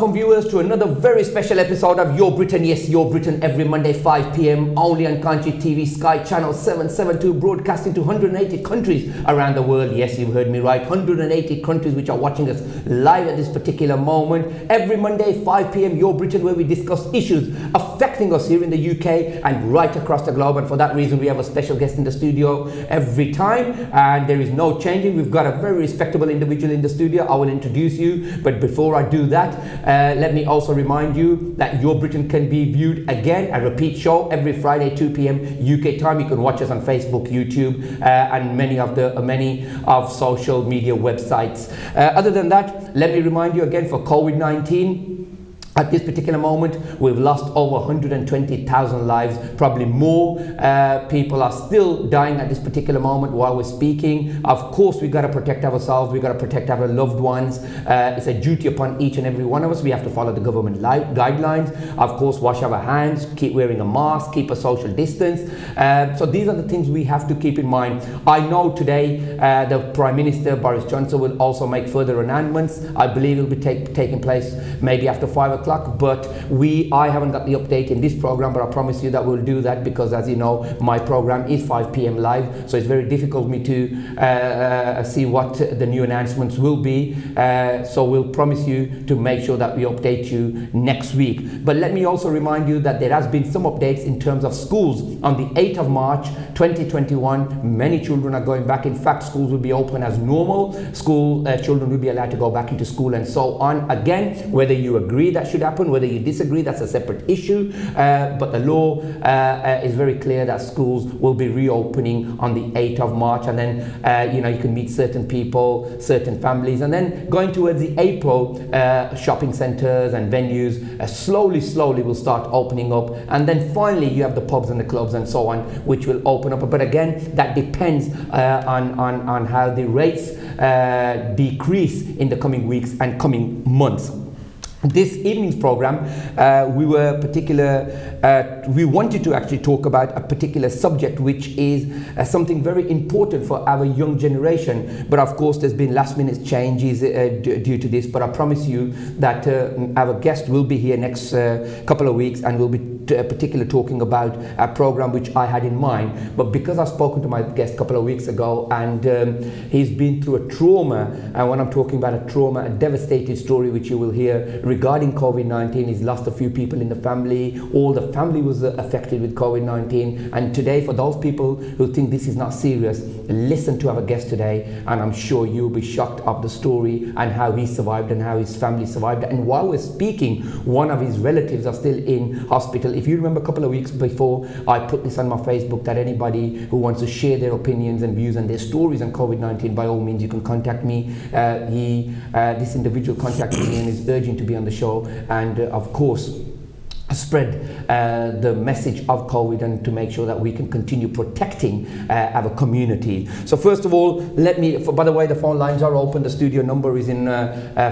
Welcome viewers to another very special episode of Your Britain, yes, Your Britain, every Monday 5 p.m. only on Country TV, Sky Channel 772, broadcasting to 180 countries around the world. Yes, you've heard me right, 180 countries which are watching us live at this particular moment. Every Monday 5 p.m. Your Britain, where we discuss issues affecting us here in the UK and right across the globe. And for that reason, we have a special guest in the studio every time, and there is no changing. We've got a very respectable individual in the studio. I will introduce you, but before I do that, let me also remind you that Your Britain can be viewed again, a repeat show every Friday 2 p.m. UK time. You can watch us on Facebook, YouTube, and many of social media websites. Other than that, let me remind you again, for COVID-19, at this particular moment, we've lost over 120,000 lives, probably more. People are still dying at this particular moment while we're speaking. Of course, we've got to protect ourselves. We've got to protect our loved ones. It's a duty upon each and every one of us. We have to follow the government guidelines. Of course, wash our hands, keep wearing a mask, keep a social distance. So these are the things we have to keep in mind. I know today the Prime Minister, Boris Johnson, will also make further announcements. I believe it will be taking place maybe after 5 o'clock. But I haven't got the update in this program, but I promise you that we'll do that, because as you know, my program is 5 p.m. live, so it's very difficult for me to see what the new announcements will be. So we'll promise you to make sure that we update you next week. But let me also remind you that there has been some updates in terms of schools. On the 8th of March 2021, many children are going back. In fact, schools will be open as normal. Children will be allowed to go back into school and so on. Again, whether you agree that should happen, whether you disagree, that's a separate issue, but the law is very clear that schools will be reopening on the 8th of March, and then you can meet certain people, certain families, and then going towards the April, shopping centres and venues slowly will start opening up, and then finally you have the pubs and the clubs and so on, which will open up. But again, that depends on how the rates decrease in the coming weeks and coming months. This evening's program, we wanted to actually talk about a particular subject, which is something very important for our young generation. But of course, there's been last minute changes due to this. But I promise you that our guest will be here next couple of weeks, and we'll be particularly talking about a program which I had in mind. But because I've spoken to my guest a couple of weeks ago, and he's been through a trauma, and when I'm talking about a trauma, a devastating story which you will hear regarding COVID-19. He's lost a few people in the family. All the family was affected with COVID-19. And today, for those people who think this is not serious, listen to our guest today, and I'm sure you'll be shocked of the story and how he survived and how his family survived. And while we're speaking, one of his relatives are still in hospital. If you remember, a couple of weeks before, I put this on my Facebook that anybody who wants to share their opinions and views and their stories on COVID-19, by all means, you can contact me. This individual contacted me and is urging to be on the show, and of course spread the message of COVID, and to make sure that we can continue protecting our community. So first of all, by the way, the phone lines are open. The studio number is in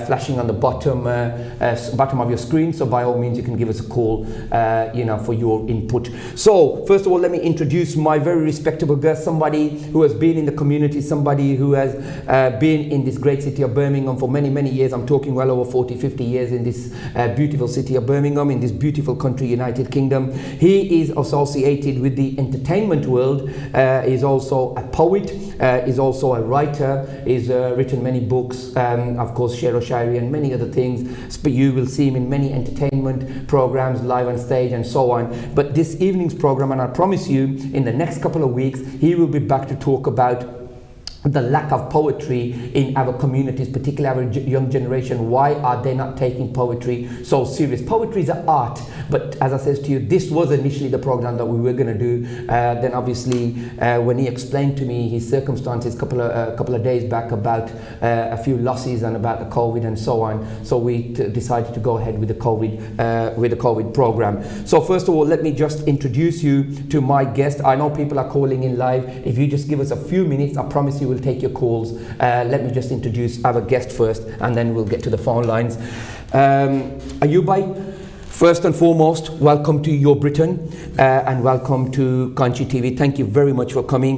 flashing on the bottom of your screen, so by all means you can give us a call for your input. So first of all, let me introduce my very respectable guest, somebody who has been in the community, somebody who has been in this great city of Birmingham for many years. I'm talking well over 40-50 years in this beautiful city of Birmingham, in this beautiful country, United Kingdom. He is associated with the entertainment world. He's also a poet, is also a writer. He's written many books, of course Shero Shairi and many other things. But you will see him in many entertainment programs, live on stage and so on. But this evening's program, and I promise you, in the next couple of weeks, he will be back to talk about the lack of poetry in our communities, particularly our young generation. Why are they not taking poetry so serious? Poetry is an art, but as I said to you, this was initially the program that we were going to do. Then obviously, when he explained to me his circumstances a couple of days back about a few losses and about the COVID and so on, so we decided to go ahead with the COVID program. So first of all, let me just introduce you to my guest. I know people are calling in live. If you just give us a few minutes, I promise you will take your calls. Let me just introduce our guest first, and then we'll get to the phone lines. Ayubai, First and foremost, welcome to Your Britain and welcome to Kanchi TV. Thank you very much for coming.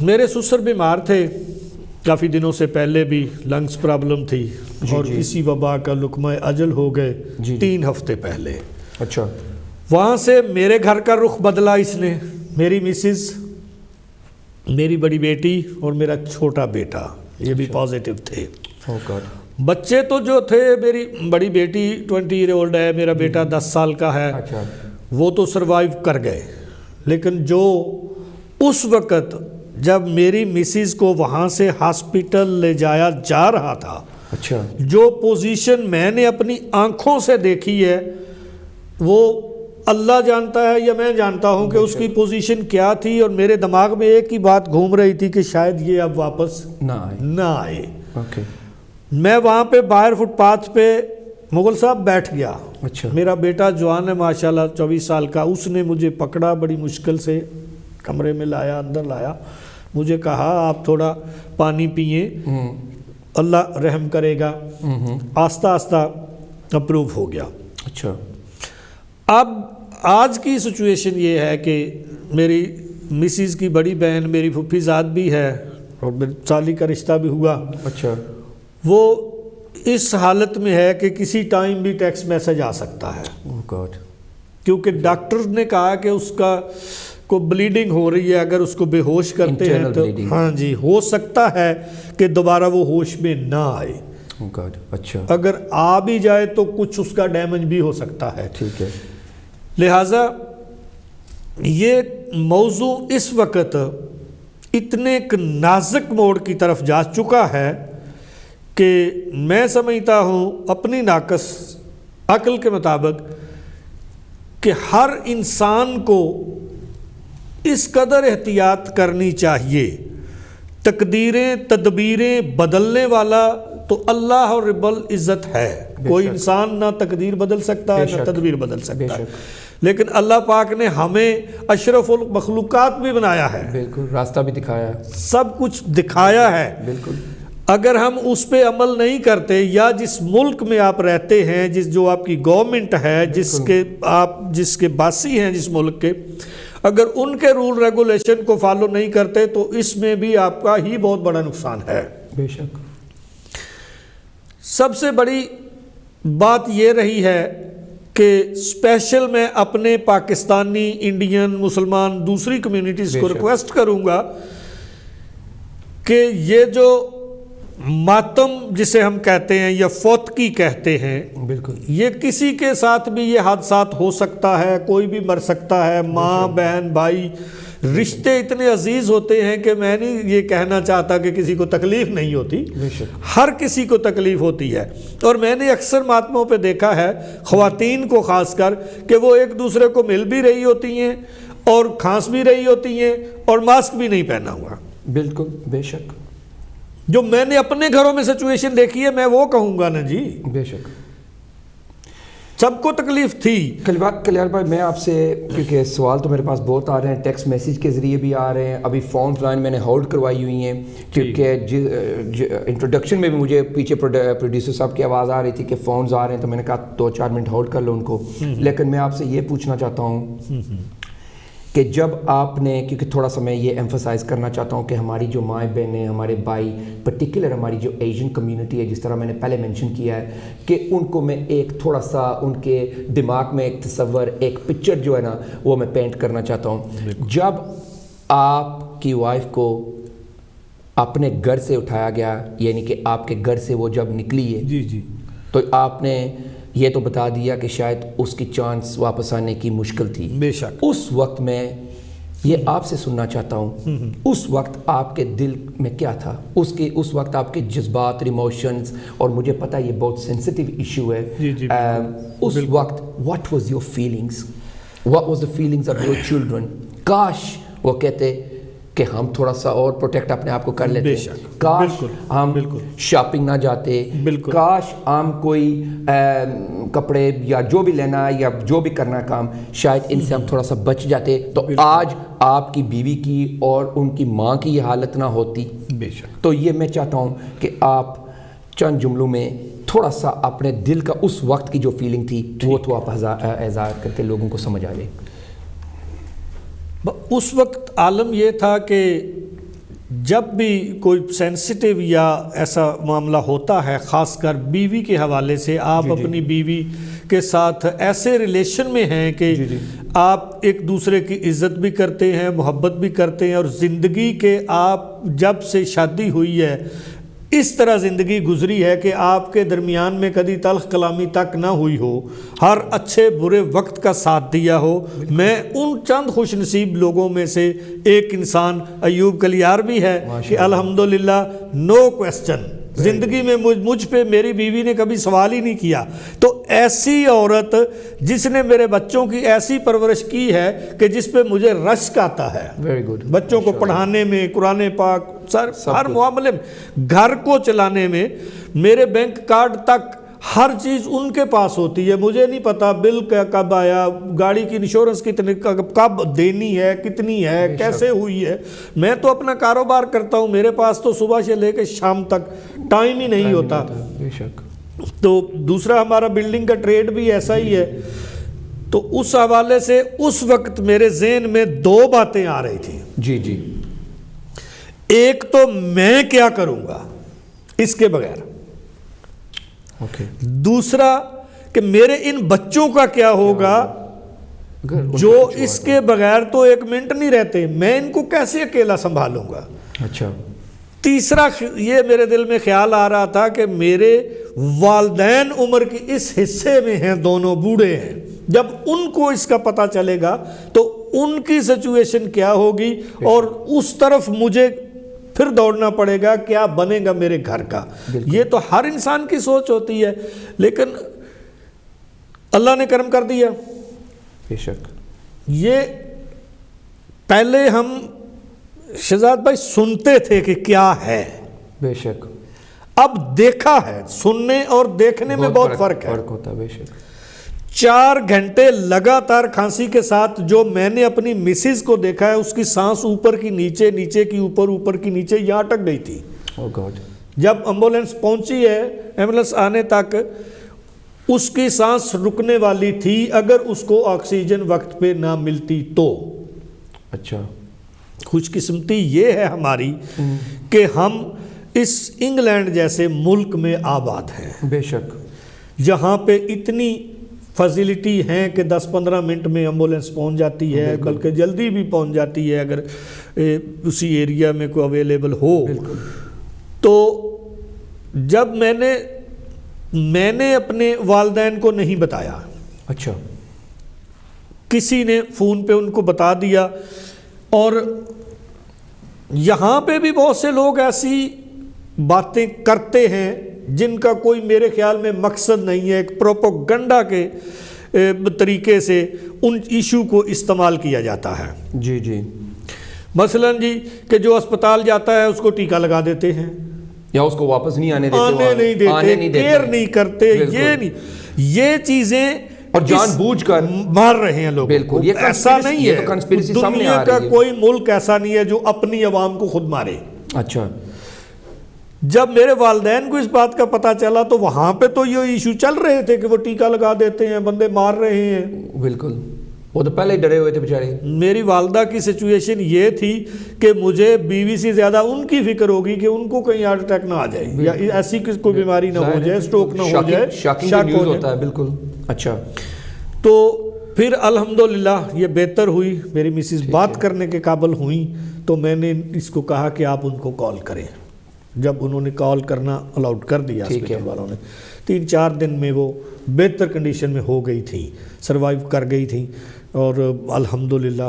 میرے سسر بیمار تھے کافی دنوں سے پہلے بھی، lungs problem تھی اور کسی وبا کا لقمہ اجل ہو گئے 3 ہفتے پہلے. اچھا. وہاں سے میرے گھر کا رخ بدلا اس نے. میری مسز، میری بڑی بیٹی اور میرا چھوٹا بیٹا یہ بھی پازیٹیو تھے. بچے تو جو تھے، میری بڑی بیٹی 20 ایئر اولڈ ہے، میرا بیٹا 10 سال کا ہے، وہ تو سروائیو کر گئے. لیکن جو اس وقت جب میری مسز کو وہاں سے ہاسپٹل لے جایا جا رہا تھا، اچھا، جو پوزیشن میں نے اپنی آنکھوں سے دیکھی ہے وہ اللہ جانتا ہے یا میں جانتا ہوں کہ اس کی پوزیشن کیا تھی. اور میرے دماغ میں ایک ہی بات گھوم رہی تھی کہ شاید یہ اب واپس نہ آئے. میں وہاں پہ باہر فٹ پاتھ پہ مغل صاحب بیٹھ گیا. میرا بیٹا جوان ہے ماشاءاللہ 24 سال کا، اس نے مجھے پکڑا، بڑی مشکل سے کمرے میں لایا، اندر لایا، مجھے کہا آپ تھوڑا پانی پئیں، اللہ رحم کرے گا. آہستہ آہستہ اپروو ہو گیا. اچھا. اب آج کی سچویشن یہ ہے کہ میری مسز کی بڑی بہن میری پھپھی زاد بھی ہے اور سالی کا رشتہ بھی ہوا. اچھا. وہ اس حالت میں ہے کہ کسی ٹائم بھی ٹیکسٹ میسج آ سکتا ہے. کیونکہ ڈاکٹر نے کہا کہ اس کا کو بلیڈنگ ہو رہی ہے، اگر اس کو بے ہوش کرتے ہیں تو ہاں جی ہو سکتا ہے کہ دوبارہ وہ ہوش میں نہ آئے. اچھا. اگر آ بھی جائے تو کچھ اس کا ڈیمیج بھی ہو سکتا ہے. ٹھیک ہے. لہٰذا یہ موضوع اس وقت اتنے ایک نازک موڑ کی طرف جا چکا ہے کہ میں سمجھتا ہوں اپنی ناقص عقل کے مطابق کہ ہر انسان کو اس قدر احتیاط کرنی چاہیے. تقدیریں تدبیریں بدلنے والا تو اللہ اور رب العزت ہے. کوئی انسان نہ تقدیر بدل سکتا ہے نہ تدبیر بدل سکتا ہے، لیکن اللہ پاک نے ہمیں اشرف المخلوقات بھی بنایا ہے، بالکل راستہ بھی دکھایا ہے، سب کچھ دکھایا ہے. بالکل. اگر ہم اس پہ عمل نہیں کرتے، یا جس ملک میں آپ رہتے ہیں، جو آپ کی گورنمنٹ ہے، جس کے باسی ہیں جس ملک کے، اگر ان کے رول ریگولیشن کو فالو نہیں کرتے تو اس میں بھی آپ کا ہی بہت بڑا نقصان ہے. بے شک. سب سے بڑی بات یہ رہی ہے کہ اسپیشل میں اپنے پاکستانی، انڈین، مسلمان دوسری کمیونٹیز کو ریکویسٹ کروں گا کہ یہ جو ماتم جسے ہم کہتے ہیں یا فوتگی کہتے ہیں، بالکل یہ کسی کے ساتھ بھی یہ حادثات ہو سکتا ہے، کوئی بھی مر سکتا ہے. ماں بہن بھائی رشتے اتنے عزیز ہوتے ہیں کہ میں نہیں یہ کہنا چاہتا کہ کسی کو تکلیف نہیں ہوتی، ہر کسی کو تکلیف ہوتی ہے. اور میں نے اکثر ماتموں پہ دیکھا ہے، خواتین کو خاص کر، کہ وہ ایک دوسرے کو مل بھی رہی ہوتی ہیں اور کھانس بھی رہی ہوتی ہیں اور ماسک بھی نہیں پہنا ہوا. بالکل بے شک. جو میں نے اپنے گھروں میں سچویشن دیکھی ہے میں وہ کہوں گا نا جی. بے شک. سب کو تکلیف تھی. کلیار بھائی میں آپ سے، کیونکہ سوال تو میرے پاس بہت آ رہے ہیں، ٹیکسٹ میسیج کے ذریعے بھی آ رہے ہیں، ابھی فون لائن میں نے ہولڈ کروائی ہوئی ہیں، کیونکہ انٹروڈکشن میں بھی مجھے پیچھے پروڈیوسر صاحب کی آواز آ رہی تھی کہ فونز آ رہے ہیں، تو میں نے کہا 2-4 منٹ ہولڈ کر لو ان کو. لیکن میں آپ سے یہ پوچھنا چاہتا ہوں کہ جب آپ نے، کیونکہ تھوڑا سا میں یہ ایمفسائز کرنا چاہتا ہوں کہ ہماری جو مائیں بہنیں، ہمارے بھائی، پرٹیکولر ہماری جو ایشین کمیونٹی ہے، جس طرح میں نے پہلے مینشن کیا ہے کہ ان کو میں ایک تھوڑا سا ان کے دماغ میں ایک تصور، ایک پکچر جو ہے نا وہ میں پینٹ کرنا چاہتا ہوں. جب آپ کی وائف کو اپنے گھر سے اٹھایا گیا، یعنی کہ آپ کے گھر سے وہ جب نکلی ہے، جی تو آپ نے یہ تو بتا دیا کہ شاید اس کی چانس واپس آنے کی مشکل تھی. بے شک. اس وقت میں یہ آپ سے سننا چاہتا ہوں، اس وقت آپ کے دل میں کیا تھا؟ اس وقت آپ کے جذبات، ایموشنز، اور مجھے پتہ یہ بہت سینسٹیو ایشو ہے، اس وقت what was your feelings? What was the feelings of your children? کاش وہ کہتے کہ ہم تھوڑا سا اور پروٹیکٹ اپنے آپ کو کر لیتے، کاش ہم شاپنگ نہ جاتے، کاش ہم کوئی کپڑے یا جو بھی لینا یا جو بھی کرنا کام، شاید ان سے ہم تھوڑا سا بچ جاتے تو آج آپ کی بیوی کی اور ان کی ماں کی یہ حالت نہ ہوتی. تو یہ میں چاہتا ہوں کہ آپ چند جملوں میں تھوڑا سا اپنے دل کا اس وقت کی جو فیلنگ تھی وہ تو آپ اظہار کر کے لوگوں کو سمجھ آ جائے. اس وقت عالم یہ تھا کہ جب بھی کوئی سینسٹیو یا ایسا معاملہ ہوتا ہے، خاص کر بیوی کے حوالے سے، آپ اپنی بیوی کے ساتھ ایسے ریلیشن میں ہیں کہ آپ ایک دوسرے کی عزت بھی کرتے ہیں، محبت بھی کرتے ہیں، اور زندگی کے آپ جب سے شادی ہوئی ہے اس طرح زندگی گزری ہے کہ آپ کے درمیان میں کبھی تلخ کلامی تک نہ ہوئی ہو، ہر اچھے برے وقت کا ساتھ دیا ہو، میں ان چند خوش نصیب لوگوں میں سے ایک انسان ایوب کلیار بھی ہے کہ الحمدللہ نو کویسچن، زندگی میں مجھ پہ میری بیوی نے کبھی سوال ہی نہیں کیا۔ تو ایسی عورت جس نے میرے بچوں کی ایسی پرورش کی ہے کہ جس پہ مجھے رشک آتا ہے، بچوں کو پڑھانے میں، قرآن پاک، ہر معاملے میں، گھر کو چلانے میں، میرے بینک کارڈ تک ہر چیز ان کے پاس ہوتی ہے، مجھے نہیں پتا بل کب آیا، گاڑی کی انشورنس کتنے کب دینی ہے، کتنی ہے، کیسے ہوئی ہے۔ میں تو اپنا کاروبار کرتا ہوں، میرے پاس تو صبح سے لے کے شام تک ٹائم ہی نہیں ہوتا۔ تو دوسرا ہمارا بلڈنگ کا ٹریڈ بھی ایسا ہی ہے۔ تو اس حوالے سے اس وقت میرے ذہن میں دو باتیں آ رہی تھیں۔ ایک تو میں کیا کروں گا اس کے بغیر، دوسرا کہ میرے ان بچوں کا کیا ہوگا جو اس کے بغیر تو ایک منٹ نہیں رہتے، میں ان کو کیسے اکیلا سنبھالوں گا۔ تیسرا یہ میرے دل میں خیال آ رہا تھا کہ میرے والدین عمر کی اس حصے میں ہیں، دونوں بوڑھے ہیں، جب ان کو اس کا پتہ چلے گا تو ان کی سچویشن کیا ہوگی، اور اس طرف مجھے پھر دوڑنا پڑے گا، کیا بنے گا میرے گھر کا۔ یہ تو ہر انسان کی سوچ ہوتی ہے، لیکن اللہ نے کرم کر دیا۔ بے شک یہ پہلے ہم شہزاد بھائی سنتے تھے کہ کیا ہے، بے شک اب دیکھا ہے، سننے اور دیکھنے میں بہت فرق ہوتا ہے۔ بے شک 4 گھنٹے لگاتار کھانسی کے ساتھ جو میں نے اپنی مسز کو دیکھا ہے، اس کی سانس اوپر کی نیچے، نیچے کی اوپر، اوپر کی نیچے، یہاں اٹک گئی تھی۔ جب ایمبولینس پہنچی ہے، ایمبولینس آنے تک اس کی سانس رکنے والی تھی اگر اس کو آکسیجن وقت پہ نہ ملتی تو۔ اچھا، خوش قسمتی یہ ہے ہماری کہ ہم اس انگلینڈ جیسے ملک میں آباد ہیں، بے شک، جہاں پہ اتنی فیسلٹی ہیں کہ 10-15 منٹ میں ایمبولینس پہنچ جاتی ہے، بلکہ جلدی بھی پہنچ جاتی ہے اگر اسی ایریا میں کوئی اویلیبل ہو۔ تو جب میں نے اپنے والدین کو نہیں بتایا، اچھا، کسی نے فون پہ ان کو بتا دیا، اور یہاں پہ بھی بہت سے لوگ ایسی باتیں کرتے ہیں جن کا کوئی میرے خیال میں مقصد نہیں ہے، ایک پروپیگنڈا کے طریقے سے ان ایشو کو استعمال کیا جاتا ہے۔ جی مثلاً کہ جو اسپتال جاتا ہے اس کو ٹیکہ لگا دیتے ہیں، یا اس کو واپس نہیں آنے دیتے، کیئر نہیں کرتے، یہ چیزیں اور جان بوجھ کر مار رہے ہیں لوگ۔ بالکل، ایسا نہیں ہے، دنیا کا کوئی ملک ایسا نہیں ہے جو اپنی عوام کو خود مارے۔ اچھا، جب میرے والدین کو اس بات کا پتہ چلا تو وہاں پہ تو یہ ایشو چل رہے تھے کہ وہ ٹیکہ لگا دیتے ہیں، بندے مار رہے ہیں۔ بالکل، وہ تو پہلے ہی ڈرے ہوئے تھے بیچارے۔ میری والدہ کی سچویشن یہ تھی کہ مجھے بیوی سے زیادہ ان کی فکر ہوگی کہ ان کو کہیں ہارٹ اٹیک نہ آ جائے، یا ایسی کوئی بیماری نہ ہو جائے، سٹروک نہ ہو جائے، شاکنگ نیوز ہوتا ہے۔ بالکل، اچھا۔ تو پھر الحمدللہ یہ بہتر ہوئی، میری مسز بات کرنے کے قابل ہوئیں، تو میں نے اس کو کہا کہ آپ ان کو کال کریں۔ جب انہوں نے کال کرنا الاؤڈ کر دیا ہاسپٹل والوں نے، 3-4 دن میں وہ بہتر کنڈیشن میں ہو گئی تھی، سروائیو کر گئی تھی، اور الحمدللہ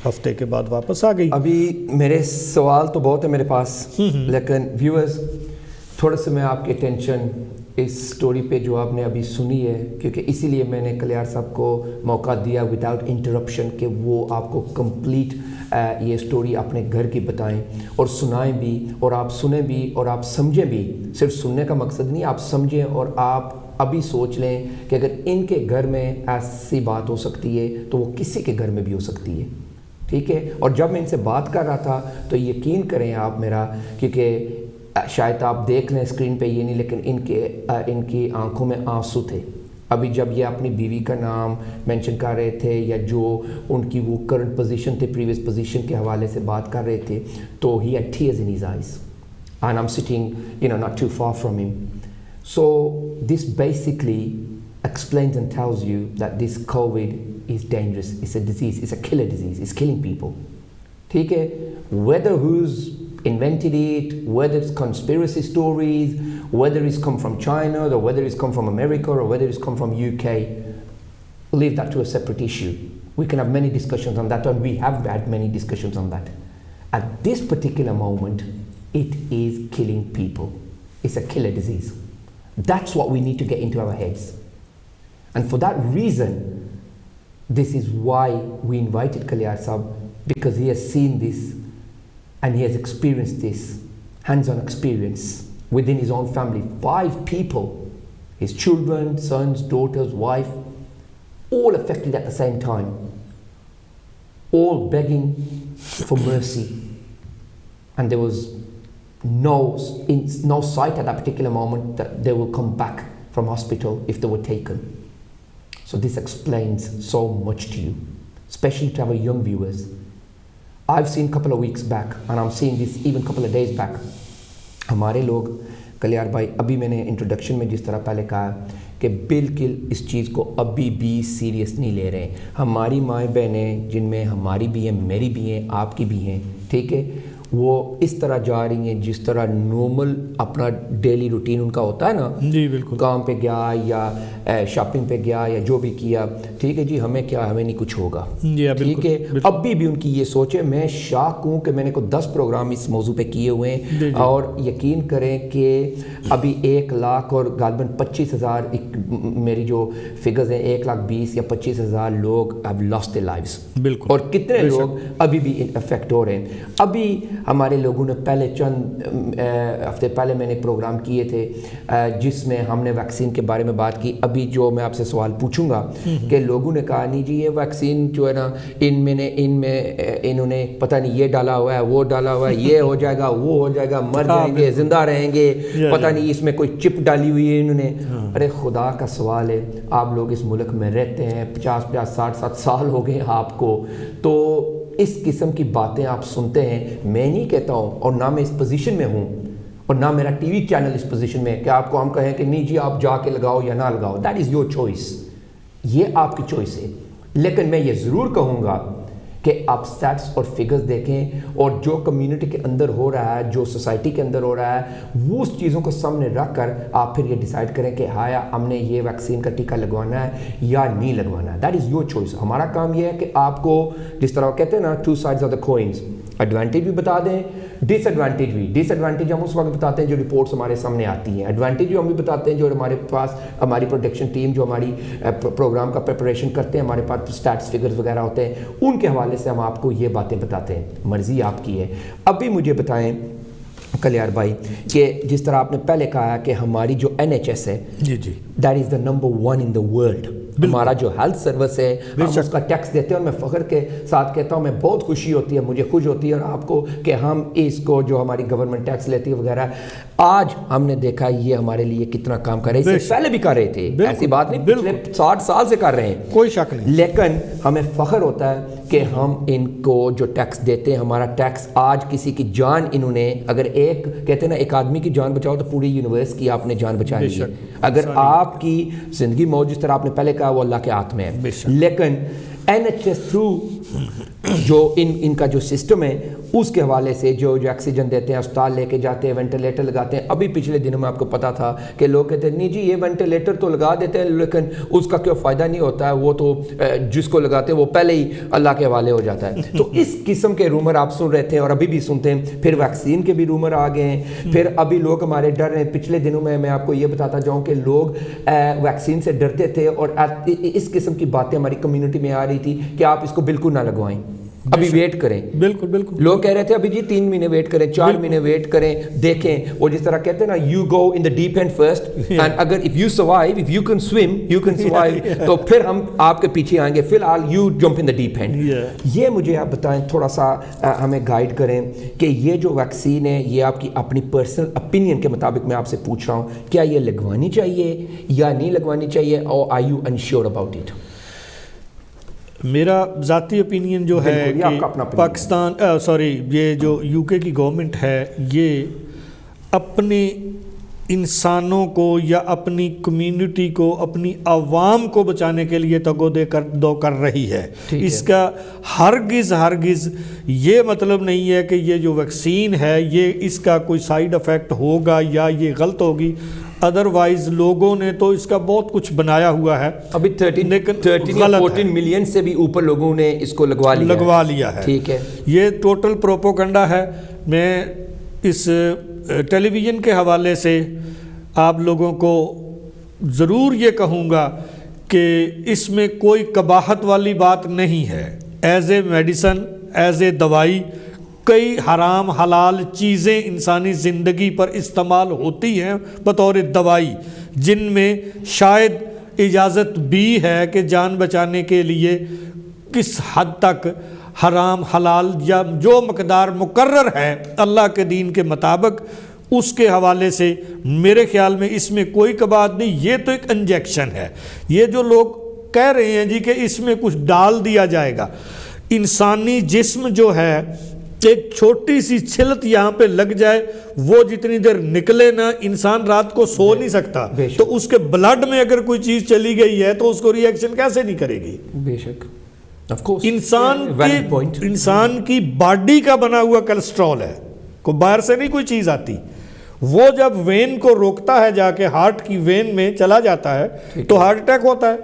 ہفتے کے بعد واپس آ گئی۔ ابھی میرے سوال تو بہت ہے میرے پاس، لیکن ویورز تھوڑا سا میں آپ کی اٹینشن اس سٹوری پہ جو آپ نے ابھی سنی ہے، کیونکہ اسی لیے میں نے کلیار صاحب کو موقع دیا وداؤٹ انٹرپشن کہ وہ آپ کو کمپلیٹ یہ سٹوری اپنے گھر کی بتائیں اور سنائیں بھی، اور آپ سنیں بھی اور آپ سمجھیں بھی۔ صرف سننے کا مقصد نہیں، آپ سمجھیں اور آپ ابھی سوچ لیں کہ اگر ان کے گھر میں ایسی بات ہو سکتی ہے تو وہ کسی کے گھر میں بھی ہو سکتی ہے، ٹھیک ہے۔ اور جب میں ان سے بات کر رہا تھا تو یقین کریں آپ میرا، کیونکہ شاید آپ دیکھ لیں اسکرین پہ یہ نہیں، لیکن ان کی آنکھوں میں آنسو تھے، ابھی جب یہ اپنی بیوی کا نام مینشن کر رہے تھے یا جو ان کی وہ کرنٹ پوزیشن تھے پریویس پوزیشن کے حوالے سے بات کر رہے تھے تو he had tears in his eyes and I'm sitting not too far from him. So this basically explains and tells you that this COVID is dangerous. It's a disease, it's a killer disease, it's killing people. ٹھیک ہے, whether who's invented it, whether it's conspiracy stories, whether it's come from China or whether it's come from America or whether it's come from UK, leave that to a separate issue. We can have many discussions on that, and we have had many discussions on that. At this particular moment, it is killing people. It's a killer disease. That's what we need to get into our heads. And for that reason, this is why we invited Kaliar Sahab, because he has seen this and he has experienced this, hands-on experience within his own family. 5 people, his children, sons, daughters, wife, all affected at the same time, all begging for mercy. And there was no sight at that particular moment that they will come back from hospital if they were taken. So this explains so much to you, especially to our young viewers. I've seen a couple of weeks back, and I'm seeing this even a couple of days back. ہمارے لوگ کلیار بھائی, ابھی میں نے introduction میں جس طرح پہلے کہا کہ بالکل اس چیز کو ابھی بھی سیریس نہیں لے رہے ہیں. ہماری مائیں بہنیں جن میں ہماری بھی ہیں, میری بھی ہیں, آپ کی بھی ہیں, ٹھیک ہے, وہ اس طرح جا رہی ہیں جس طرح نارمل اپنا ڈیلی روٹین ان کا ہوتا ہے نا. جی بالکل, کام پہ گیا یا شاپنگ پہ گیا یا جو بھی کیا, ٹھیک ہے جی, ہمیں کیا, ہمیں نہیں کچھ ہوگا, ٹھیک ہے. ابھی بھی ان کی یہ سوچ ہے. میں شاک ہوں کہ میں نے کوئی 10 پروگرام اس موضوع پہ کیے ہوئے ہیں, اور یقین کریں کہ ابھی 1 لاکھ اور غالباً 25,000 میری جو فگرز ہیں 1,20,000 یا 25,000 لوگ have lost their lives. بالکل, اور کتنے لوگ ابھی بھی افیکٹ ہو رہے ہیں. ابھی ہمارے لوگوں نے پہلے چند ہفتے پہلے میں نے پروگرام کیے تھے جس میں ہم نے ویکسین کے بارے میں بات کی. ابھی جو میں آپ سے سوال پوچھوں گا کہ لوگوں نے کہا نہیں جی یہ ویکسین جو ہے نا ان میں انہوں نے پتہ نہیں یہ ڈالا ہوا ہے, وہ ڈالا ہوا ہے, یہ ہو جائے گا, وہ ہو جائے گا, مر جائیں گے, زندہ رہیں گے, پتہ نہیں اس میں کوئی چپ ڈالی ہوئی ہے انہوں نے. ارے خدا کا سوال ہے, آپ لوگ اس ملک میں رہتے ہیں, 50 60 سال ہو گئے آپ کو, تو اس قسم کی باتیں آپ سنتے ہیں. میں نہیں کہتا ہوں, اور نہ میں اس پوزیشن میں ہوں, اور نہ میرا ٹی وی چینل اس پوزیشن میں ہے کہ آپ کو ہم کہیں کہ نہیں جی آپ جا کے لگاؤ یا نہ لگاؤ. دیٹ از یور چوائس, یہ آپ کی چوائس ہے. لیکن میں یہ ضرور کہوں گا کہ آپ سٹیٹس اور فگرز دیکھیں, اور جو کمیونٹی کے اندر ہو رہا ہے, جو سوسائٹی کے اندر ہو رہا ہے, وہ اس چیزوں کو سامنے رکھ کر آپ پھر یہ ڈیسائیڈ کریں کہ ہاں ہم نے یہ ویکسین کا ٹیکہ لگوانا ہے یا نہیں لگوانا ہے. That is your choice. ہمارا کام یہ ہے کہ آپ کو جس طرح کہتے ہیں نا 2 sides of the coins, advantage بھی بتا دیں, ڈس ایڈوانٹیج بھی. ڈس ایڈوانٹیج ہم اس وقت بتاتے ہیں جو رپورٹس ہمارے سامنے آتی ہیں, ایڈوانٹیج بھی ہم بھی بتاتے ہیں جو ہمارے پاس ہماری پروڈکشن ٹیم جو ہماری پروگرام کا پریپریشن کرتے ہیں, ہمارے پاس سٹیٹس فگرز وغیرہ ہوتے ہیں, ان کے حوالے سے ہم آپ کو یہ باتیں بتاتے ہیں. مرضی آپ کی ہے. ابھی مجھے بتائیں کلیار بھائی کہ جس طرح آپ نے پہلے کہا کہ ہماری جو NHS ہے, جی جی, that is the number 1 in the world. ہمارا جو ہیلتھ سروس ہے ہم اس کا ٹیکس دیتے ہیں, اور میں فخر کے ساتھ کہتا ہوں میں بہت خوشی ہوتی ہے, مجھے خوش ہوتی ہے اور آپ کو کہ ہم اس کو جو ہماری گورنمنٹ ٹیکس لیتی ہے وغیرہ, آج ہم نے دیکھا یہ ہمارے لیے کتنا کام کر رہے ہیں. اس سے پہلے بھی کر رہے تھے, ایسی بات نہیں, پچھلے 60 سال سے کر رہے ہیں, کوئی شک نہیں. لیکن ہمیں فخر ہوتا ہے کہ ہم ان کو جو ٹیکس دیتے ہیں, ہمارا ٹیکس آج کسی کی جان انہوں نے, اگر ایک کہتے ہیں نا ایک آدمی کی جان بچاؤ تو پوری یونیورس کی آپ نے جان بچا لی ہے. اگر آپ کی زندگی موت جس طرح آپ نے پہلے کہا وہ اللہ کے ہاتھ میں ہے. لیکن NHS تھرو جو ان کا جو سسٹم ہے اس کے حوالے سے جو آکسیجن دیتے ہیں, اسپتال لے کے جاتے ہیں, وینٹیلیٹر لگاتے ہیں. ابھی پچھلے دنوں میں آپ کو پتا تھا کہ لوگ کہتے ہیں نہیں جی یہ وینٹیلیٹر تو لگا دیتے ہیں لیکن اس کا کوئی فائدہ نہیں ہوتا ہے, وہ تو جس کو لگاتے ہیں وہ پہلے ہی اللہ کے حوالے ہو جاتا ہے. تو اس قسم کے رومر آپ سن رہے تھے اور ابھی بھی سنتے ہیں. پھر ویکسین کے بھی رومر آ گئے ہیں, پھر ابھی لوگ ہمارے ڈر رہے ہیں. پچھلے دنوں میں آپ کو یہ بتاتا جاؤں کہ لوگ ویکسین سے ڈرتے تھے, اور اس قسم کی باتیں ہماری کمیونٹی میں آ رہی تھی کہ آپ اس کو بالکل نہ لگوائیں. ابھی ویٹ کریں. بالکل بالکل. لوگ کہہ رہے تھے ابھی جی 3 مہینے ویٹ کریں, 4 مہینے ویٹ کریں, دیکھیں. اور جس طرح کہتے ہیں نا, you go in the deep end first, اینڈ اگر if you survive, if you can swim, you can survive, تو پھر ہم آپ کے پیچھے آئیں گے. فی الحال you jump in the deep and. یہ مجھے آپ بتائیں, تھوڑا سا ہمیں گائیڈ کریں کہ یہ جو ویکسین ہے, یہ آپ کی اپنی پرسنل اپینین کے مطابق میں آپ سے پوچھ رہا ہوں, کیا یہ لگوانی چاہیے یا نہیں لگوانی چاہیے, اور are you unsure about it? میرا ذاتی اپینین جو ہے کہ پاکستان یہ جو یو کے کی گورنمنٹ ہے, یہ اپنے انسانوں کو یا اپنی کمیونٹی کو, اپنی عوام کو بچانے کے لیے تگ و دو کر رہی ہے. اس کا ہرگز یہ مطلب نہیں ہے کہ یہ جو ویکسین ہے یہ اس کا کوئی سائیڈ افیکٹ ہوگا یا یہ غلط ہوگی. ادروائز لوگوں نے تو اس کا بہت کچھ بنایا ہوا ہے. ابھی 13-14 ملین سے بھی اوپر لوگوں نے اس کو لگوا لیا ہے. ٹھیک ہے, یہ ٹوٹل پروپوگنڈا ہے. میں اس ٹیلی ویژن کے حوالے سے آپ لوگوں کو ضرور یہ کہوں گا کہ اس میں کوئی قباحت والی بات نہیں ہے. As a medicine, as a دوائی, کئی حرام حلال چیزیں انسانی زندگی پر استعمال ہوتی ہیں بطور دوائی, جن میں شاید اجازت بھی ہے کہ جان بچانے کے لیے کس حد تک حرام حلال یا جو مقدار مقرر ہے اللہ کے دین کے مطابق, اس کے حوالے سے میرے خیال میں اس میں کوئی قباحت نہیں. یہ تو ایک انجیکشن ہے. یہ جو لوگ کہہ رہے ہیں جی کہ اس میں کچھ ڈال دیا جائے گا, انسانی جسم جو ہے ایک چھوٹی سی چھلت یہاں پہ لگ جائے, وہ جتنی دیر نکلے نا, انسان رات کو سو نہیں سکتا, تو اس کے بلڈ میں اگر کوئی چیز چلی گئی ہے تو اس کو ری ایکشن کیسے نہیں کرے گی؟ بے شک. انسان کی باڈی کا بنا ہوا کولیسٹرول ہے, کوئی باہر سے نہیں کوئی چیز آتی. وہ جب وین کو روکتا ہے, جا کے ہارٹ کی وین میں چلا جاتا ہے تو ہارٹ اٹیک ہوتا ہے.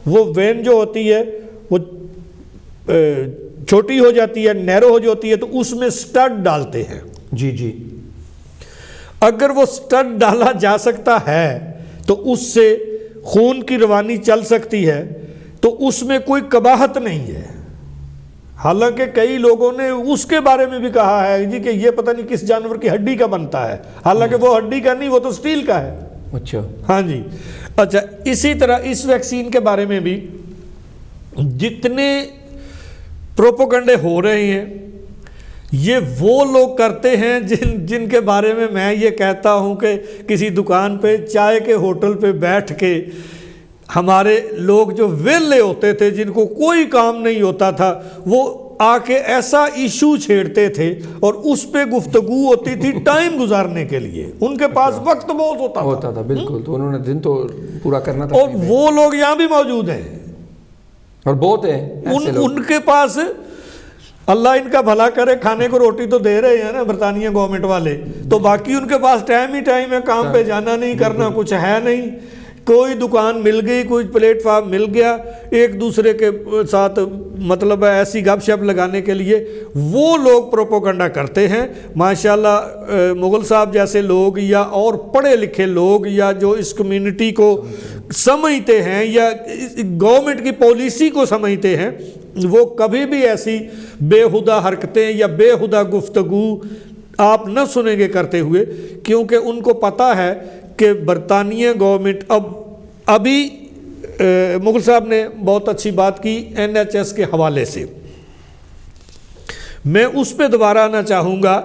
وہ وین جو ہوتی ہے وہ چھوٹی ہو جاتی ہے, نیرو ہو جاتی ہے, تو اس میں سٹڈ ڈالتے ہیں. جی. اگر وہ سٹڈ ڈالا جا سکتا ہے تو اس سے خون کی روانی چل سکتی ہے, تو اس میں کوئی قباحت نہیں ہے. حالانکہ کئی لوگوں نے اس کے بارے میں بھی کہا ہے جی کہ یہ پتہ نہیں کس جانور کی ہڈی کا بنتا ہے, حالانکہ وہ ہڈی کا نہیں, وہ تو سٹیل کا ہے. اچھا, ہاں جی. اچھا, اسی طرح اس ویکسین کے بارے میں بھی جتنے پروپوگنڈے ہو رہے ہیں, یہ وہ لوگ کرتے ہیں جن کے بارے میں یہ کہتا ہوں کہ کسی دکان پہ, چائے کے ہوٹل پہ بیٹھ کے ہمارے لوگ جو ویلے ہوتے تھے, جن کو کوئی کام نہیں ہوتا تھا, وہ آ کے ایسا ایشو چھیڑتے تھے اور اس پہ گفتگو ہوتی تھی ٹائم گزارنے کے لیے. ان کے پاس وقت بہت ہوتا تھا. بالکل, تو انہوں نے دن تو پورا کرنا تھا. اور وہ لوگ یہاں بھی موجود ہیں, اور بہت ہیں ان کے پاس. اللہ ان کا بھلا کرے, کھانے کو روٹی تو دے رہے ہیں نا برطانیہ گورنمنٹ والے, تو باقی ان کے پاس ٹائم ہی ٹائم ہے, کام پہ جانا نہیں, کرنا کچھ ہے نہیں. کوئی دکان مل گئی, کوئی پلیٹ فارم مل گیا, ایک دوسرے کے ساتھ مطلب ایسی گپ شپ لگانے کے لیے وہ لوگ پروپوگنڈا کرتے ہیں. ماشاءاللہ مغل صاحب جیسے لوگ یا اور پڑھے لکھے لوگ یا جو اس کمیونٹی کو سمجھتے ہیں یا گورنمنٹ کی پالیسی کو سمجھتے ہیں, وہ کبھی بھی ایسی بےہودہ حرکتیں یا بےہودہ گفتگو آپ نہ سنیں گے کرتے ہوئے, کیونکہ ان کو پتہ ہے کہ برطانیہ گورنمنٹ ابھی مغل صاحب نے بہت اچھی بات کی NHS کے حوالے سے. میں اس پہ دوبارہ آنا چاہوں گا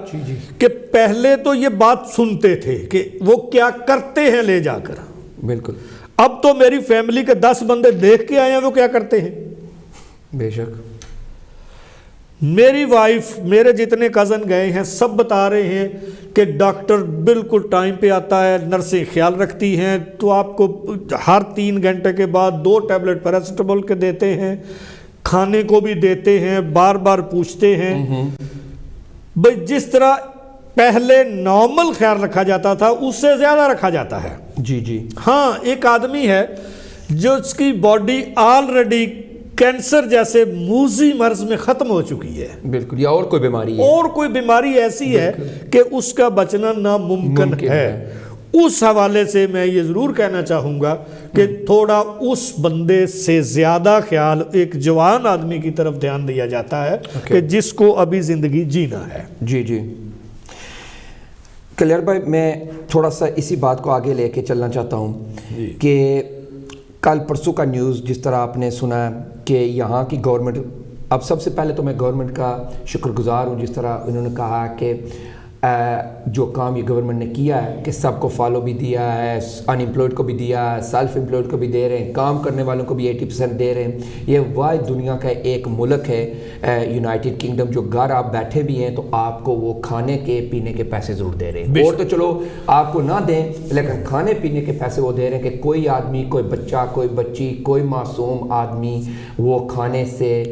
کہ پہلے تو یہ بات سنتے تھے کہ وہ کیا کرتے ہیں لے جا کر. بالکل. اب تو میری فیملی کے 10 بندے دیکھ کے آئے ہیں وہ کیا کرتے ہیں. بے شک. میری وائف, میرے جتنے کزن گئے ہیں, سب بتا رہے ہیں کہ ڈاکٹر بالکل ٹائم پہ آتا ہے, نرسیں خیال رکھتی ہیں, تو آپ کو ہر 3 گھنٹے کے بعد 2 ٹیبلٹ پیراسیٹامول کے دیتے ہیں, کھانے کو بھی دیتے ہیں, بار بار پوچھتے ہیں. بھئی جس طرح پہلے نارمل خیال رکھا جاتا تھا اس سے زیادہ رکھا جاتا ہے. جی. ہاں, ایک آدمی ہے جو اس کی باڈی آلریڈی کینسر جیسے موذی مرض میں ختم ہو چکی ہے. بالکل. یا اور کوئی بیماری ہے, اور کوئی بیماری ایسی ہے کہ اس کا بچنا ناممکن ہے. اس حوالے سے میں یہ ضرور کہنا چاہوں گا کہ تھوڑا اس بندے سے زیادہ خیال ایک جوان آدمی کی طرف دھیان دیا جاتا ہے کہ جس کو ابھی زندگی جینا ہے. جی جی کلیئر بھائی، میں تھوڑا سا اسی بات کو آگے لے کے چلنا چاہتا ہوں کہ کل پرسوں کا نیوز جس طرح آپ نے سنا کہ یہاں کی گورنمنٹ، اب سب سے پہلے تو میں گورنمنٹ کا شکر گزار ہوں جس طرح انہوں نے کہا کہ جو کام یہ گورنمنٹ نے کیا ہے کہ سب کو فالو بھی دیا ہے، ان امپلائڈ کو بھی دیا ہے، سیلف امپلائڈ کو بھی دے رہے ہیں، کام کرنے والوں کو بھی 80% دے رہے ہیں. یہ واحد دنیا کا ایک ملک ہے یونائٹڈ کنگڈم جو گھر آپ بیٹھے بھی ہیں تو آپ کو وہ کھانے کے پینے کے پیسے ضرور دے رہے ہیں. اور تو چلو آپ کو نہ دیں لیکن کھانے پینے کے پیسے وہ دے رہے ہیں کہ کوئی آدمی، کوئی بچہ، کوئی بچی، کوئی معصوم آدمی وہ کھانے سے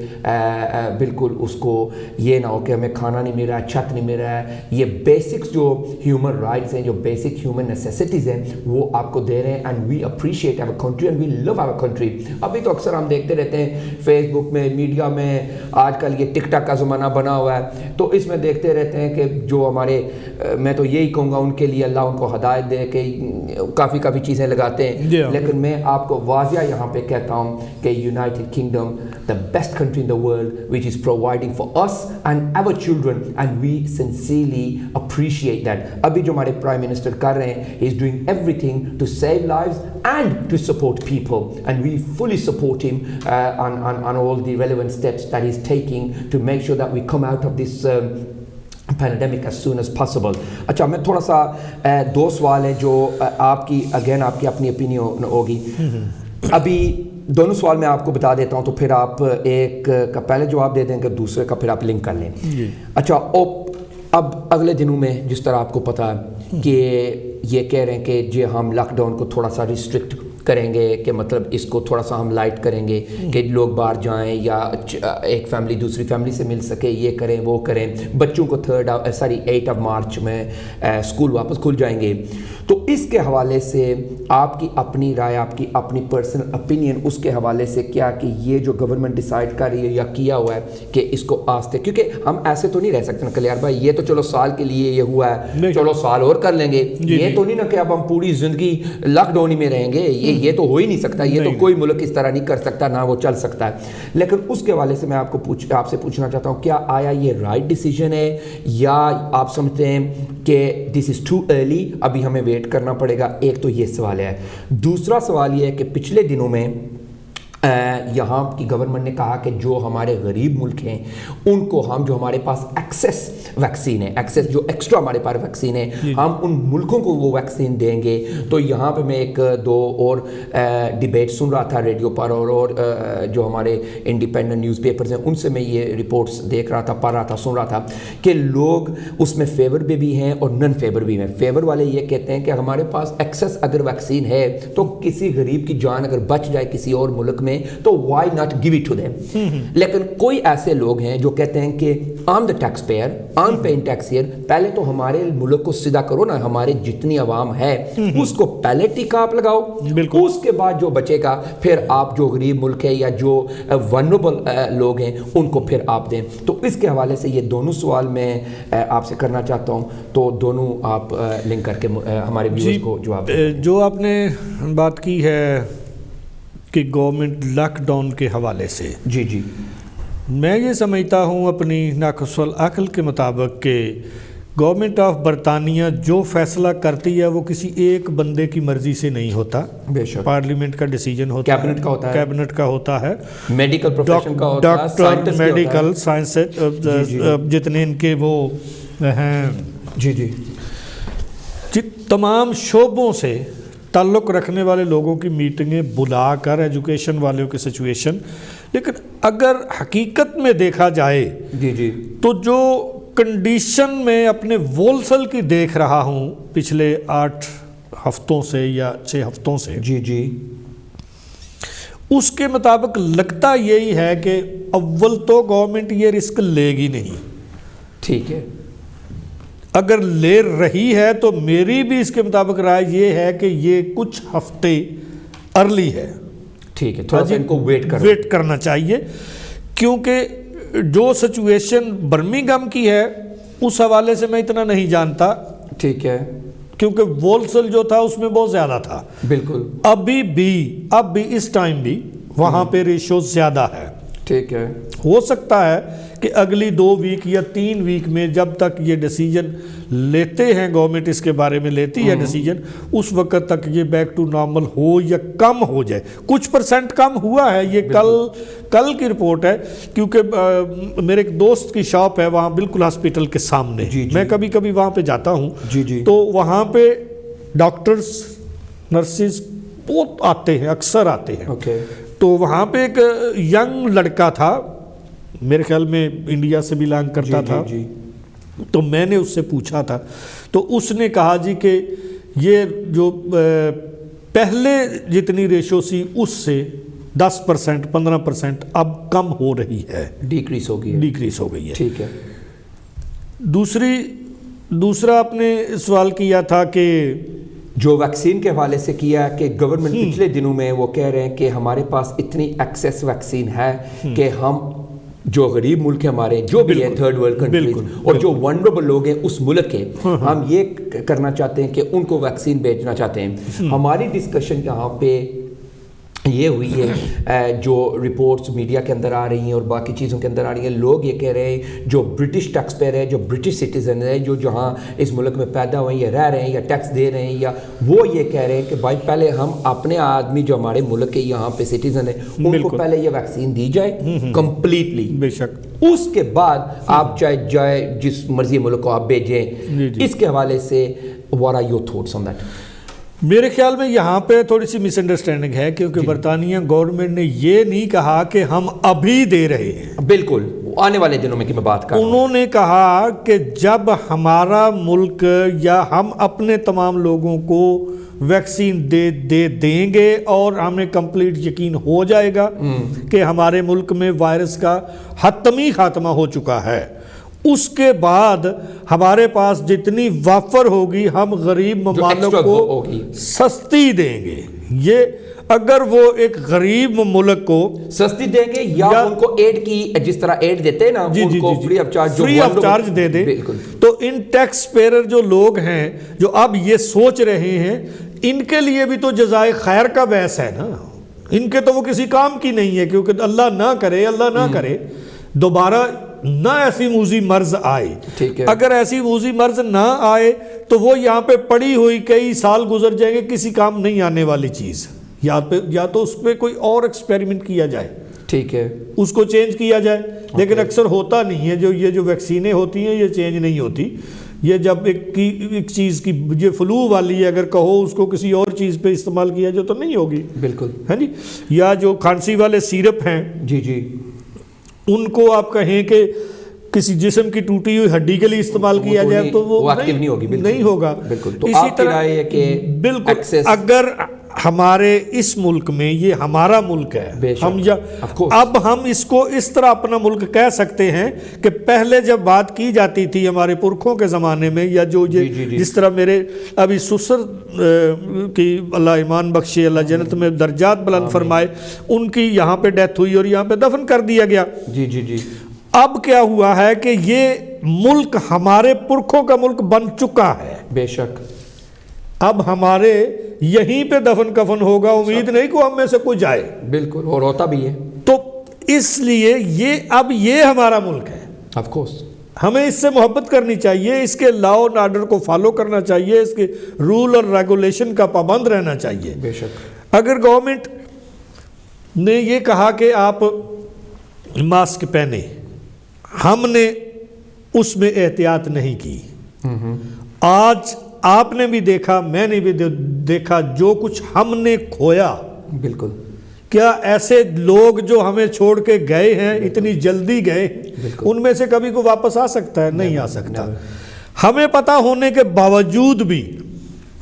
بالکل اس کو یہ نہ ہو کہ ہمیں کھانا نہیں مل رہا ہے، چھت نہیں مل رہا ہے. یہ بیسکس جو ہیومن رائٹس ہیں، جو بیسک ہیومن نیسیسٹیز ہیں وہ آپ کو دے رہے ہیں. And we appreciate our country and we love our country. ابھی تو اکثر ہم دیکھتے رہتے ہیں فیس بک میں، میڈیا میں، آج کل یہ ٹک ٹاک کا زمانہ بنا ہوا ہے تو اس میں دیکھتے رہتے ہیں کہ جو ہمارے، میں تو یہی کہوں گا ان کے لیے اللہ ان کو ہدایت دے کہ کافی چیزیں لگاتے ہیں. لیکن میں آپ کو واضح یہاں پہ کہتا ہوں کہ United kingdom the best country in the world which is providing for us and our children and we sincerely appreciate that. ابھی جو ہمارے پرائم منسٹر کر رہے ہیں he is doing everything to save lives and to support people and we fully support him on all the relevant steps that he is taking to make sure that we come out of this pandemic as soon as possible. اچھا میں تھوڑا سا دو سوال ہیں جو آپ کی again آپ کی اپنی opinion ہوگی. ابھی دونوں سوال میں آپ کو بتا دیتا ہوں تو پھر آپ ایک کا پہلے جواب دے دیں گے، دوسرے کا پھر آپ لنک کر لیں. اچھا اب اگلے دنوں میں جس طرح آپ کو پتا ہے کہ یہ کہہ رہے ہیں کہ جی ہم لاک ڈاؤن کو تھوڑا سا ریسٹرکٹ کریں گے، کہ مطلب اس کو تھوڑا سا ہم لائٹ کریں گے کہ لوگ باہر جائیں یا ایک فیملی دوسری فیملی سے مل سکے، یہ کریں وہ کریں. بچوں کو 8 مارچ میں اسکول واپس کھل جائیں گے. تو اس کے حوالے سے آپ کی اپنی رائے، آپ کی اپنی پرسنل اپینین اس کے حوالے سے کیا کہ یہ جو گورنمنٹ ڈیسائیڈ کر رہی ہے یا کیا ہوا ہے کہ اس کو آستے، کیونکہ ہم ایسے تو نہیں رہ سکتے نا کلیار بھائی، یہ تو چلو سال کے لیے یہ ہوا ہے، چلو سال اور کر لیں گے. یہ تو نہیں نا کہ اب ہم پوری زندگی لاک ڈاؤن ہی میں رہیں گے، یہ تو ہو ہی نہیں سکتا. یہ تو کوئی ملک اس طرح نہیں کر سکتا، نہ وہ چل سکتا ہے. لیکن اس کے حوالے سے میں آپ سے پوچھنا چاہتا ہوں کیا آیا یہ رائٹ ڈیسیجن ہے یا آپ سمجھتے ہیں کہ دس از ٹو ارلی، ابھی ہمیں ویٹ کرنا پڑے گا؟ ایک تو یہ سوال ہے. دوسرا سوال یہ ہے کہ پچھلے دنوں میں یہاں کی گورنمنٹ نے کہا کہ جو ہمارے غریب ملک ہیں ان کو ہم، جو ہمارے پاس ایکسیس ویکسین ہے، ایکسیس جو ایکسٹرا ہمارے پاس ویکسین ہے، ہم ان ملکوں کو وہ ویکسین دیں گے. تو یہاں پہ میں ایک دو اور ڈیبیٹ سن رہا تھا ریڈیو پر اور جو ہمارے انڈیپینڈنٹ نیوز پیپرز ہیں ان سے میں یہ رپورٹس دیکھ رہا تھا، پڑھ رہا تھا، سن رہا تھا کہ لوگ اس میں فیور بھی ہیں اور نن فیور بھی ہیں. فیور والے یہ کہتے ہیں کہ ہمارے پاس ایکسیس اگر ویکسین ہے تو کسی غریب کی جان اگر بچ جائے کسی اور ملک میں تو why not give it to them. لیکن کوئی ایسے لوگ ہیں جو کہتے ہیں کہ I'm the taxpayer, I'm paying tax here. پہلے تو ہمارے ملک کو سیدھا کرو نا، ہمارے جتنی عوام ہے اس کو پہلے ٹیکہ آپ لگاؤ، اس کے بعد جو بچے گا پھر آپ جو غریب ملک ہے یا جو vulnerable لوگ ہیں ان کو پھر آپ دیں. تو اس کے حوالے سے یہ دونوں سوال میں آپ سے کرنا چاہتا ہوں، تو دونوں آپ لنک کر کے ہمارے ویورز کو جواب دیں. جو آپ نے بات کی ہے کہ گورنمنٹ لاک ڈاؤن کے حوالے سے، جی میں یہ سمجھتا ہوں اپنی ناقص العقل کے مطابق کہ گورنمنٹ آف برطانیہ جو فیصلہ کرتی ہے وہ کسی ایک بندے کی مرضی سے نہیں ہوتا. بے شک پارلیمنٹ کا ڈیسیجن ہوتا ہے، کیبنٹ کا ہوتا ہے، کیبنٹ کا ہوتا ہے، میڈیکل پروفیشن کا ہوتا ہے، ڈاکٹر، میڈیکل سائنس جتنے ان کے وہ ہیں، تمام شعبوں سے تعلق رکھنے والے لوگوں کی میٹنگیں بلا کر، ایجوکیشن والوں کی سچویشن. لیکن اگر حقیقت میں دیکھا جائے تو جو کنڈیشن میں اپنے وولسل کی دیکھ رہا ہوں پچھلے 8 ہفتوں سے یا 6 ہفتوں سے، اس کے مطابق لگتا یہی ہے کہ اول تو گورنمنٹ یہ رسک لے گی نہیں. ٹھیک ہے، اگر لے رہی ہے تو میری بھی اس کے مطابق رائے یہ ہے کہ یہ کچھ ہفتے ارلی ہے. ٹھیک ہے، تھوڑا سا ان کو ویٹ کرنا چاہیے، کیونکہ جو سچویشن برمنگھم کی ہے اس حوالے سے میں اتنا نہیں جانتا. ٹھیک ہے، کیونکہ وولسل جو تھا اس میں بہت زیادہ تھا. بالکل. اب بھی اس ٹائم بھی وہاں پہ ریشو زیادہ ہے. ٹھیک ہے. ہو سکتا ہے کہ اگلی 2 ویک یا 3 ویک میں جب تک یہ ڈیسیجن لیتے ہیں گورنمنٹ اس کے بارے میں لیتی ہے ڈیسیجن, اس وقت تک یہ بیک ٹو نارمل ہو یا کم ہو جائے. کچھ % کم ہوا ہے, یہ کل کی رپورٹ ہے, کیونکہ میرے ایک دوست کی شاپ ہے وہاں بالکل ہاسپٹل کے سامنے. میں کبھی کبھی وہاں پہ جاتا ہوں. تو وہاں پہ ڈاکٹرز نرسز بہت آتے ہیں, اکثر آتے ہیں. تو وہاں پہ ایک ینگ لڑکا تھا, میرے خیال میں انڈیا سے بلانگ کرتا تھا. تو میں نے اس سے پوچھا تھا, تو اس نے کہا جی کہ یہ جو پہلے جتنی ریشو سی اس سے 10% 15% اب کم ہو رہی ہے, ڈیکریز ہو گئی ہے. ٹھیک ہے. دوسرا آپ نے سوال کیا تھا کہ جو ویکسین کے حوالے سے کیا کہ گورنمنٹ پچھلے دنوں میں وہ کہہ رہے ہیں کہ ہمارے پاس اتنی ایکسیس ویکسین ہے کہ ہم جو غریب ملک ہیں ہمارے, جو بھی ہیں تھرڈ ورلڈ کنٹریز اور جو ونڈریبل لوگ ہیں اس ملک کے, ہم یہ کرنا چاہتے ہیں کہ ان کو ویکسین بھیجنا چاہتے ہیں. ہماری ڈسکشن یہاں پہ یہ ہوئی ہے, جو رپورٹس میڈیا کے اندر آ رہی ہیں اور باقی چیزوں کے اندر آ رہی ہیں, لوگ یہ کہہ رہے ہیں جو برٹش ٹیکس پیئر ہے, جو برٹش سٹیزن ہے, جو جہاں اس ملک میں پیدا ہوئے ہیں یا رہ رہے ہیں یا ٹیکس دے رہے ہیں, یا وہ یہ کہہ رہے ہیں کہ بھائی پہلے ہم اپنے آدمی جو ہمارے ملک کے یہاں پہ سٹیزن ہیں ان کو پہلے یہ ویکسین دی جائے کمپلیٹلی, بے شک, اس کے بعد آپ چاہے جس مرضی ملک کو آپ بھیجیں. اس کے حوالے سے what are your thoughts on that؟ میرے خیال میں یہاں پہ تھوڑی سی مس انڈرسٹینڈنگ ہے, کیونکہ برطانیہ گورنمنٹ نے یہ نہیں کہا کہ ہم ابھی دے رہے ہیں. بالکل, آنے والے دنوں میں کی میں بات کر رہا ہوں. انہوں نے کہا کہ جب ہمارا ملک یا ہم اپنے تمام لوگوں کو ویکسین دیں گے اور ہمیں کمپلیٹ یقین ہو جائے گا کہ ہمارے ملک میں وائرس کا حتمی خاتمہ ہو چکا ہے, اس کے بعد ہمارے پاس جتنی وافر ہوگی ہم غریب ممالک کو سستی دیں گے. یہ اگر وہ ایک غریب ملک کو سستی دیں گے یا ان کو ایڈ کی, جس طرح ایڈ دیتے ہیں نا, ان کو فری آف چارج دے دیں. تو ان ٹیکس پیئر جو لوگ ہیں جو اب یہ سوچ رہے ہیں, ان کے لیے بھی تو جزائے خیر کا باعث ہے نا. ان کے تو وہ کسی کام کی نہیں ہے, کیونکہ اللہ نہ کرے دوبارہ نہ ایسی موذی مرض آئے. اگر ایسی موذی مرض نہ آئے تو وہ یہاں پہ پڑی ہوئی کئی سال گزر جائیں گے, کسی کام نہیں آنے والی چیز, یا تو اس پہ کوئی اور ایکسپیریمنٹ کیا جائے, ٹھیک ہے, اس کو چینج کیا جائے. لیکن اکثر ہوتا نہیں ہے, یہ جو ویکسینیں ہوتی ہیں یہ چینج نہیں ہوتی. یہ جب ایک چیز کی یہ فلو والی ہے, اگر کہو اس کو کسی اور چیز پہ استعمال کیا جائے تو نہیں ہوگی. بالکل, ہے جی. یا جو کھانسی والے سیرپ ہیں, جی ان کو آپ کہیں کہ کسی جسم کی ٹوٹی ہوئی ہڈی کے لیے استعمال کیا جائے تو وہ ایکٹیو نہیں ہوگی, نہیں ہوگا. تو اسی طرح بالکل اگر ہمارے اس ملک میں, یہ ہمارا ملک ہے, اب ہم اس کو اس طرح اپنا ملک کہہ سکتے ہیں کہ پہلے جب بات کی جاتی تھی ہمارے پرکھوں کے زمانے میں, یا جو جس طرح میرے ابھی سسر کی اللہ ایمان بخشے, اللہ جنت میں درجات بلند فرمائے, ان کی یہاں پہ ڈیتھ ہوئی اور یہاں پہ دفن کر دیا گیا. جی. اب کیا ہوا ہے کہ یہ ملک ہمارے پرکھوں کا ملک بن چکا ہے. بے شک, اب ہمارے یہیں پہ دفن کفن ہوگا, امید نہیں کہ ہم میں سے کوئی جائے. بالکل, اور ہوتا بھی ہے. تو اس لیے یہ ہمارا ملک ہے. آف کورس ہمیں اس سے محبت کرنی چاہیے, اس کے لا اینڈ آرڈر کو فالو کرنا چاہیے, اس کے رول اور ریگولیشن کا پابند رہنا چاہیے. بے شک. اگر گورنمنٹ نے یہ کہا کہ آپ ماسک پہنے, ہم نے اس میں احتیاط نہیں کی. آج آپ نے بھی دیکھا, میں نے بھی دیکھا, جو کچھ ہم نے کھویا. بالکل. کیا ایسے لوگ جو ہمیں چھوڑ کے گئے ہیں, اتنی جلدی گئے, ان میں سے کبھی کو واپس آ سکتا ہے؟ نہیں آ سکتا. ہمیں پتا ہونے کے باوجود بھی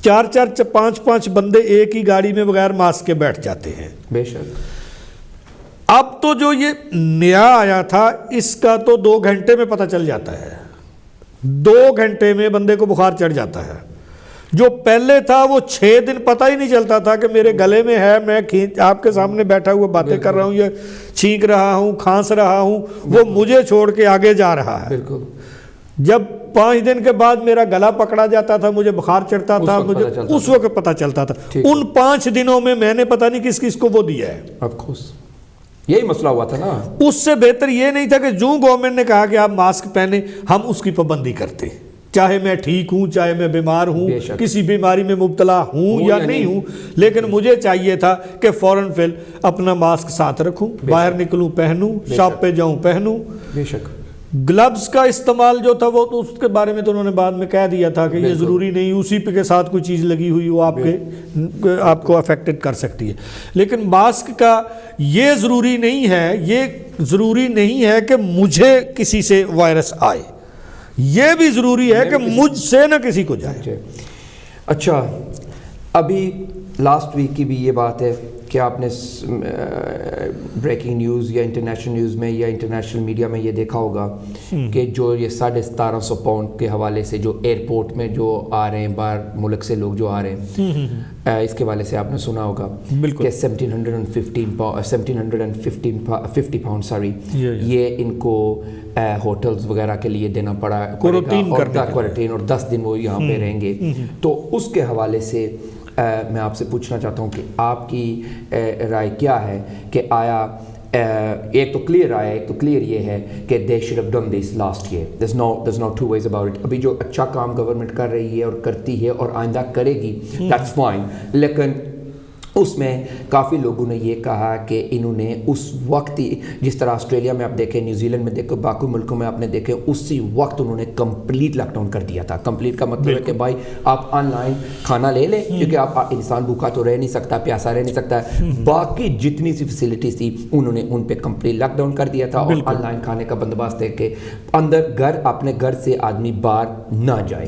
4 5 بندے ایک ہی گاڑی میں بغیر ماسک کے بیٹھ جاتے ہیں. بے شک. اب تو جو یہ نیا آیا تھا اس کا تو 2 گھنٹے میں پتہ چل جاتا ہے, 2 گھنٹے میں بندے کو بخار چڑھ جاتا ہے. جو پہلے تھا وہ 6 دن پتہ ہی نہیں چلتا تھا کہ میرے گلے میں ہے, میں آپ کے سامنے بیٹھا ہوا باتیں کر رہا ہوں, یہ چھینک رہا ہوں, کھانس رہا ہوں, وہ مجھے چھوڑ کے آگے جا رہا ہے. بالکل. جب 5 دن کے بعد میرا گلا پکڑا جاتا تھا, مجھے بخار چڑھتا تھا, مجھے اس وقت پتہ چلتا تھا. ان 5 دنوں میں میں نے پتہ نہیں کس کس کو وہ دیا ہے. آف کورس یہی مسئلہ ہوا تھا نا. اس سے بہتر یہ نہیں تھا کہ جو گورنمنٹ نے کہا کہ آپ ماسک پہنیں, ہم اس کی پابندی کرتے, چاہے میں ٹھیک ہوں, چاہے میں بیمار ہوں, کسی بیماری میں مبتلا ہوں یا نہیں ہوں, لیکن مجھے چاہیے تھا کہ فوراً فل اپنا ماسک ساتھ رکھوں, باہر نکلوں پہنوں, شاپ پہ جاؤں پہنوں. بے شک گلوز کا استعمال جو تھا وہ تو اس کے بارے میں تو انہوں نے بعد میں کہہ دیا تھا کہ یہ ضروری نہیں, اسی پہ کے ساتھ کوئی چیز لگی ہوئی وہ آپ کو افیکٹڈ کر سکتی ہے. لیکن ماسک کا یہ ضروری نہیں ہے, یہ ضروری نہیں ہے کہ مجھے کسی سے وائرس آئے, یہ بھی ضروری ہے کہ مجھ سے نہ کسی کو جائے. اچھا, ابھی لاسٹ ویک کی بھی یہ بات ہے کہ آپ نے بریکنگ نیوز یا انٹرنیشنل نیوز میں یا انٹرنیشنل میڈیا میں یہ دیکھا ہوگا کہ جو یہ 1750 پاؤنڈ کے حوالے سے جو ایئرپورٹ میں جو آ رہے ہیں باہر ملک سے لوگ جو آ رہے ہیں, اس کے حوالے سے آپ نے سنا ہوگا کہ 1750 پاؤنڈ یہ ان کو ہوٹلز وغیرہ کے لیے دینا پڑا, کوارنٹین, اور 10 دن وہ یہاں پہ رہیں گے. تو اس کے حوالے سے میں آپ سے پوچھنا چاہتا ہوں کہ آپ کی رائے کیا ہے کہ آیا ایک تو کلیئر آیا, ایک تو کلیئر یہ ہے کہ they should have done this last year, there's no two ways about it. ابھی جو اچھا کام گورنمنٹ کر رہی ہے اور کرتی ہے اور آئندہ کرے گی, that's fine, لیکن اس میں کافی لوگوں نے یہ کہا کہ انہوں نے اس وقت ہی, جس طرح آسٹریلیا میں آپ دیکھیں, نیوزی لینڈ میں دیکھیں, باقی ملکوں میں آپ نے دیکھیں, اسی وقت انہوں نے کمپلیٹ لاک ڈاؤن کر دیا تھا. کمپلیٹ کا مطلب ہے کہ بھائی آپ آن لائن کھانا لے لیں, کیونکہ آپ انسان بھوکا تو رہ نہیں سکتا, پیاسا رہ نہیں سکتا. باقی جتنی سی فیسلٹیز تھی انہوں نے ان پہ کمپلیٹ لاک ڈاؤن کر دیا تھا, اور آن لائن کھانے کا بندوبست ہے کہ اندر گھر, اپنے گھر سے آدمی باہر نہ جائے.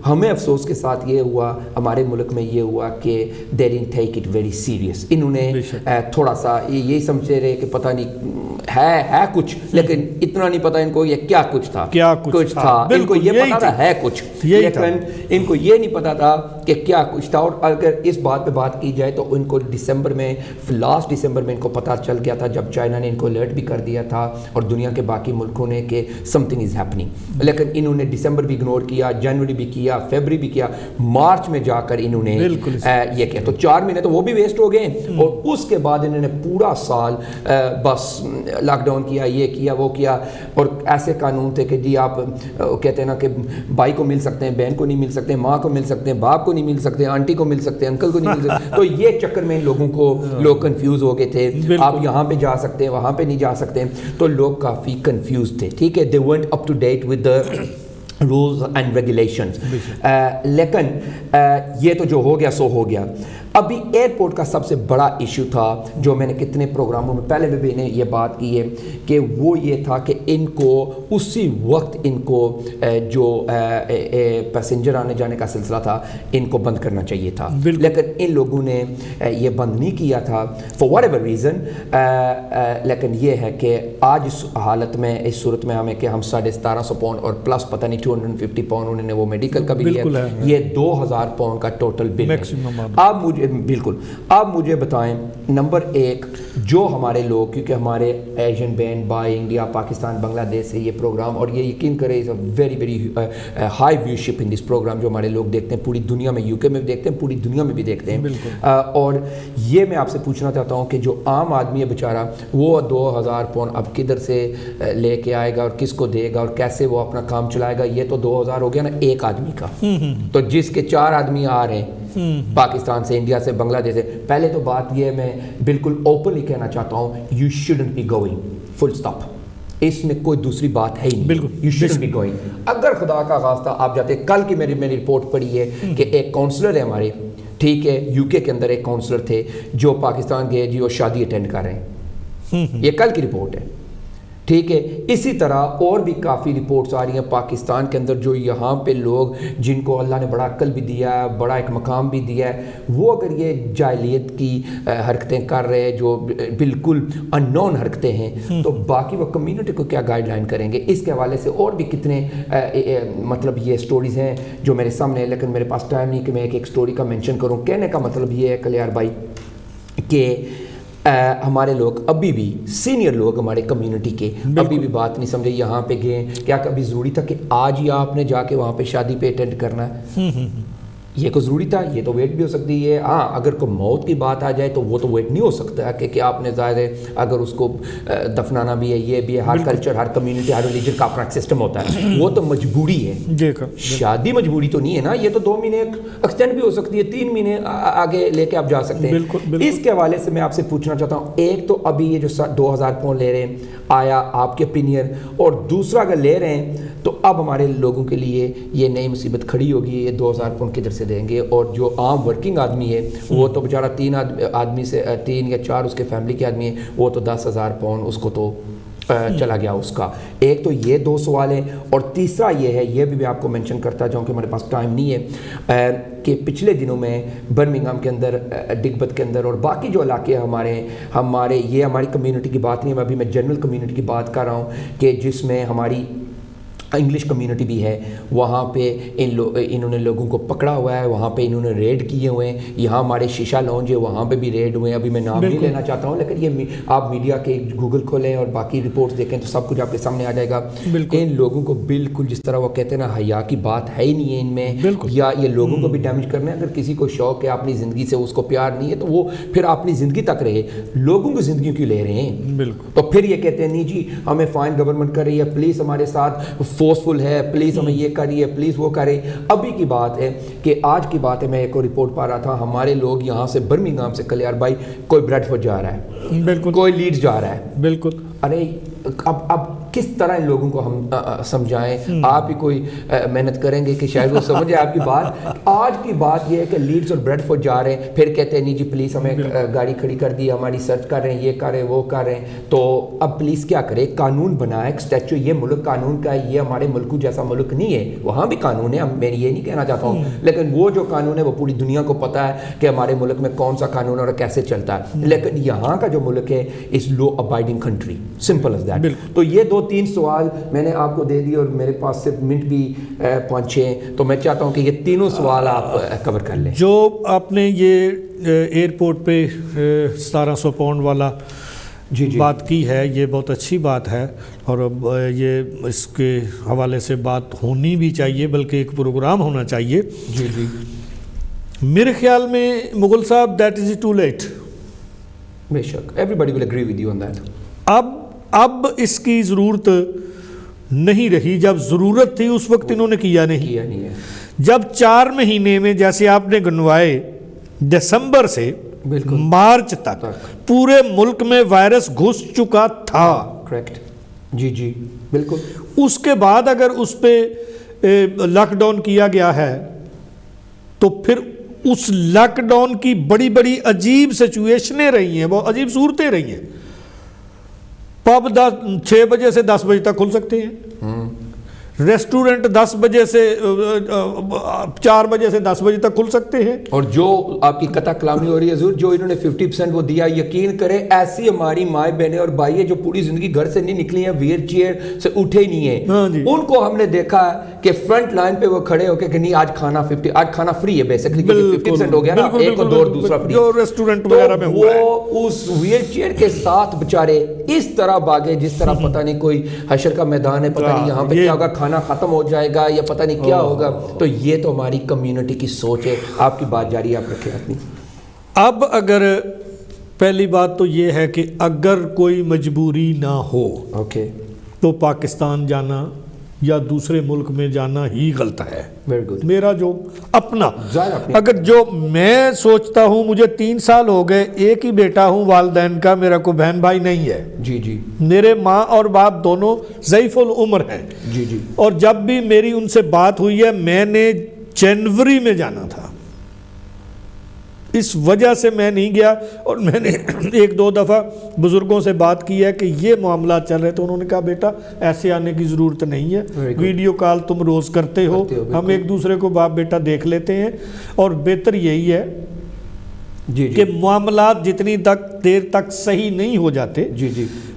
ہمیں افسوس کے ساتھ یہ ہوا, ہمارے ملک میں یہ ہوا کہ they didn't take it very serious. انہوں نے تھوڑا سا یہی سمجھے رہے کہ پتہ نہیں ہے کچھ, لیکن اتنا نہیں پتا ان کو یہ کیا کچھ تھا, ان کو یہ پتا تھا ہے کچھ, لیکن ان کو یہ نہیں پتا تھا کہ کیا کچھ تھا. اور اگر اس بات پہ بات کی جائے تو ان کو دسمبر میں, لاسٹ دسمبر میں ان کو پتہ چل گیا تھا, جب چائنا نے ان کو الرٹ بھی کر دیا تھا اور دنیا کے باقی ملکوں نے, کہ سم تھنگ از ہیپننگ. لیکن انہوں نے دسمبر بھی اگنور کیا, جنوری بھی کیا, فیبری بھی کیا, مارچ میں جا کر انہوں نے یہ کیا. تو 4 مہینے تو وہ بھی ویسٹ ہو گئے, اور اس کے بعد انہوں نے پورا سال بس لاک ڈاؤن کیا, یہ کیا, وہ کیا. اور ایسے قانون تھے کہ جی آپ کہتے ہیں نا کہ بھائی کو مل سکتے ہیں, بہن کو نہیں مل سکتے, ماں کو مل سکتے ہیں, باپ کو نہیں مل سکتے, آنٹی کو مل سکتے ہیں, انکل کو نہیں مل سکتے. تو یہ چکر میں ان لوگوں کو لوگ کنفیوز ہو گئے تھے, آپ یہاں پہ جا سکتے ہیں, وہاں پہ نہیں جا سکتے. تو لوگ کافی کنفیوز تھے, ٹھیک ہے, they weren't up to date with the rules and regulations. لیکن یہ تو جو ہو گیا سو ہو گیا. ابھی ایئرپورٹ کا سب سے بڑا ایشو تھا, جو میں نے کتنے پروگراموں میں پہلے بھی نے یہ بات کی ہے, کہ وہ یہ تھا کہ ان کو اسی وقت ان کو جو پیسنجر آنے جانے کا سلسلہ تھا ان کو بند کرنا چاہیے تھا, لیکن ان لوگوں نے یہ بند نہیں کیا تھا فار واٹ ایور ریزن. لیکن یہ ہے کہ آج اس حالت میں, اس صورت میں ہمیں کہ ہم 1750 پاؤنڈ اور پلس پتہ نہیں 250 پاؤنڈ انہوں نے وہ میڈیکل کا بھی لیا, یہ 2000 پاؤنڈ کا ٹوٹل بل ہے. آپ مجھے بالکل آپ مجھے بتائیں, نمبر 1 جو ہمارے لوگ, کیونکہ ہمارے ایشین بین بائی انڈیا, پاکستان, بنگلہ دیش سے یہ پروگرام, اور یہ یقین کرے is a very very high viewership in this program, جو ہمارے لوگ دیکھتے ہیں پوری دنیا میں, یو کے میں بھی دیکھتے ہیں, پوری دنیا میں بھی دیکھتے ہیں. اور یہ میں آپ سے پوچھنا چاہتا ہوں کہ جو عام آدمی ہے بیچارہ, وہ 2000 پاؤنڈ اب کدھر سے لے کے آئے گا اور کس کو دے گا اور کیسے وہ اپنا کام چلائے گا. یہ تو 2000 ہو گیا نا ایک آدمی کا, تو جس کے 4 آدمی آ رہے ہیں پاکستان سے, انڈیا سے, بنگلہ دیش سے. پہلے تو بات یہ میں بالکل اوپنلی کہنا چاہتا ہوں, you shouldn't be going, full stop, اس میں کوئی دوسری بات ہے ہی نہیں. بالکل یو شوڈنٹ بی گوئنگ. اگر خدا کا خواستہ آپ جاتے, کل کی میری رپورٹ پڑھی ہے کہ ایک کاؤنسلر ہے ہمارے, ٹھیک ہے, یو کے اندر ایک کاؤنسلر تھے جو پاکستان گئے جی, وہ شادی اٹینڈ کر رہے ہیں, یہ کل کی رپورٹ ہے, ٹھیک ہے. اسی طرح اور بھی کافی رپورٹس آ رہی ہیں پاکستان کے اندر, جو یہاں پہ لوگ جن کو اللہ نے بڑا عقل بھی دیا ہے, بڑا ایک مقام بھی دیا ہے, وہ اگر یہ جاہلیت کی حرکتیں کر رہے ہیں, جو بالکل ان نون حرکتیں ہیں, تو باقی وہ کمیونٹی کو کیا گائیڈ لائن کریں گے. اس کے حوالے سے اور بھی کتنے مطلب یہ سٹوریز ہیں جو میرے سامنے ہیں, لیکن میرے پاس ٹائم نہیں کہ میں ایک سٹوری کا مینشن کروں. کہنے کا مطلب یہ ہے کلیار بھائی کہ ہمارے لوگ ابھی بھی سینئر لوگ ہمارے کمیونٹی کے ابھی بھی بات نہیں سمجھے. یہاں پہ گئے, کیا کبھی ضروری تھا کہ آج ہی آپ نے جا کے وہاں پہ شادی پہ اٹینڈ کرنا ہے؟ یہ کو ضروری تھا؟ یہ تو ویٹ بھی ہو سکتی ہے. ہاں اگر کوئی موت کی بات آ جائے تو وہ تو ویٹ نہیں ہو سکتا کہ آپ نے ظاہر ہے اگر اس کو دفنانا بھی ہے, یہ بھی ہے. ہر کلچر, ہر کمیونٹی, ہر ریلیجن کا اپنا سسٹم ہوتا ہے. وہ تو مجبوری ہے, شادی مجبوری تو نہیں ہے نا. یہ تو 2 مہینے ایکسٹینڈ بھی ہو سکتی ہے, 3 مہینے آگے لے کے آپ جا سکتے ہیں. اس کے حوالے سے میں آپ سے پوچھنا چاہتا ہوں, ایک تو ابھی یہ جو 2000 پاؤنڈ لے رہے ہیں, آیا آپ کے اپینین, اور دوسرا اگر لے رہے ہیں تو اب ہمارے لوگوں کے لیے یہ نئی مصیبت کھڑی ہوگی. یہ 2000 پاؤنڈ کدھر سے دیں گے؟ اور جو عام ورکنگ آدمی ہے وہ تو بیچارہ 3 آدمی سے 3 یا 4 اس کے فیملی کے آدمی ہیں, وہ تو 10,000 پاؤنڈ اس کو تو چلا گیا اس کا. ایک تو یہ 2 سوال ہیں, اور تیسرا یہ ہے, یہ بھی میں آپ کو مینشن کرتا جاؤں کہ ہمارے پاس ٹائم نہیں ہے, کہ پچھلے دنوں میں برمنگھم کے اندر, ڈگبت کے اندر اور باقی جو علاقے ہمارے یہ ہماری کمیونٹی کی بات نہیں ہے, ابھی میں جنرل کمیونٹی کی بات کر رہا ہوں, کہ جس میں ہماری انگلش کمیونٹی بھی ہے. وہاں پہ انہوں نے لوگوں کو پکڑا ہوا ہے, وہاں پہ انہوں نے ریڈ کیے ہوئے ہیں. یہاں ہمارے شیشہ لانج ہے, وہاں پہ بھی ریڈ ہوئے ہیں. ابھی میں نام نہیں لینا چاہتا ہوں, لیکن یہ آپ میڈیا کے گوگل کھولیں اور باقی رپورٹس دیکھیں تو سب کچھ آپ کے سامنے آ جائے گا. ان لوگوں کو بالکل جس طرح وہ کہتے ہیں نا, حیا کی بات ہے ہی نہیں ہے ان میں, یا یہ لوگوں کو بھی ڈیمیج کرنا ہے. اگر کسی کو شوق ہے اپنی زندگی سے, اس کو پیار نہیں ہے, تو وہ پھر اپنی زندگی تک رہے, لوگوں کی زندگیوں کیوں لے رہے ہیں؟ تو پھر یہ کہتے ہیں نہیں جی ہمیں فائن گورنمنٹ کر رہی ہے, پولیس ہمارے ساتھ فورسفل ہے, پولیس ہمیں یہ کر رہی ہے, پولیس وہ کر رہی ہے. ابھی کی بات ہے کہ آج کی بات ہے, میں ایک اور رپورٹ پا رہا تھا, ہمارے لوگ یہاں سے برمنگھم سے کلیار بھائی کوئی بریڈ فورڈ جا رہا ہے, کوئی لیڈز جا رہا ہے. بالکل. ارے اب کس طرح ان لوگوں کو ہم سمجھائیں؟ آپ ہی کوئی محنت کریں گے کہ شاید وہ سمجھے آپ کی بات. آج کی بات یہ ہے کہ لیڈز اور بریڈ فورڈ جا رہے ہیں, پھر کہتے ہیں نہیں جی پولیس ہمیں گاڑی کھڑی کر دی, ہماری سرچ کر رہے ہیں, یہ کر رہے ہیں, وہ کر رہے ہیں. تو اب پولیس کیا کرے؟ قانون بنائے, ایک اسٹیچو, یہ ملک قانون کا ہے, یہ ہمارے ملک جیسا ملک نہیں ہے. وہاں بھی قانون ہے, میں یہ نہیں کہنا چاہتا ہوں, لیکن وہ جو قانون ہے وہ پوری دنیا کو پتا ہے کہ ہمارے ملک میں کون سا قانون اور کیسے چلتا ہے. لیکن یہاں کا جو ملک ہے is law abiding country, simple as that. تو یہ 2-3 سوال میں نے آپ کو دے دی, اور میرے پاس صرف منٹ بھی 5-6 ہیں, تو میں چاہتا ہوں کہ یہ تینوں سوال آپ کور کر لیں. جو آپ نے یہ ایئرپورٹ پہ 1700 پاؤنڈ والا بات کی ہے, یہ بہت اچھی بات ہے, اور اب یہ اس کے حوالے سے بات ہونی بھی چاہیے, بلکہ ایک پروگرام ہونا چاہیے. میرے خیال میں مغل صاحب دیٹ از ٹو لیٹ. بے شک, everybody will agree with you on that. اب اس کی ضرورت نہیں رہی, جب ضرورت تھی اس وقت انہوں نے کیا نہیں ہے. جب 4 مہینے میں جیسے آپ نے گنوائے, دسمبر سے مارچ تک پورے ملک میں وائرس گھس چکا تھا. کریکٹ. جی بالکل. اس کے بعد اگر اس پہ لاک ڈاؤن کیا گیا ہے تو پھر اس لاک ڈاؤن کی بڑی بڑی عجیب سچویشنیں رہی ہیں, بہت عجیب صورتیں رہی ہیں. پب 6 بجے سے 10 بجے تک کھل سکتے ہیں, ریسٹورنٹ 10 بجے سے 4 بجے سے 10 بجے تک کھل سکتے ہیں. اور جو آپ کی قطع کلامی ہو رہی ہے حضور, جو انہوں نے 50% وہ دیا, یقین کریں ایسی ہماری مائیں بہنیں اور بھائی ہیں جو پوری زندگی گھر سے نہیں نکلی ہیں, ویل چیئر سے اٹھے ہی نہیں ہیں, ان کو ہم نے دیکھا کہ فرنٹ لائن پہ وہ کھڑے ہو کے کہ نہیں آج کھانا فری ہے, بیسیکلی 50% ہو گیا نا, ایک اور دور دوسرا فری. جو ریسٹورنٹ وغیرہ میں ہوا ہے, وہ اس ویل چیئر کے ساتھ بچارے اس طرح بھاگے جس طرح پتہ نہیں کوئی حشر کا میدان ہے, پتہ نہیں یہاں پہ کیا ہوگا, کھانا ختم ہو جائے گا یا پتہ نہیں کیا ہوگا. تو یہ تو ہماری کمیونٹی کی سوچ ہے. آپ کی بات جاری, آپ رکھیں اپنی. اب اگر پہلی بات تو یہ ہے کہ اگر کوئی مجبوری نہ ہو تو پاکستان جانا یا دوسرے ملک میں جانا ہی غلط ہے. میرا جو اپنا, اگر جو میں سوچتا ہوں, مجھے 3 سال ہو گئے, ایک ہی بیٹا ہوں والدین کا, میرا کوئی بہن بھائی نہیں ہے. میرے ماں اور باپ دونوں ضعیف العمر ہیں. اور جب بھی میری ان سے بات ہوئی ہے, میں نے جنوری میں جانا تھا, اس وجہ سے میں نہیں گیا. اور میں نے 1-2 دفعہ بزرگوں سے بات کی ہے کہ یہ معاملات چل رہے, تو انہوں نے کہا بیٹا ایسے آنے کی ضرورت نہیں ہے, ویڈیو کال تم روز کرتے ہو, ہم ایک دوسرے کو باپ بیٹا دیکھ لیتے ہیں. اور بہتر یہی ہے کہ معاملات جتنی دیر تک صحیح نہیں ہو جاتے,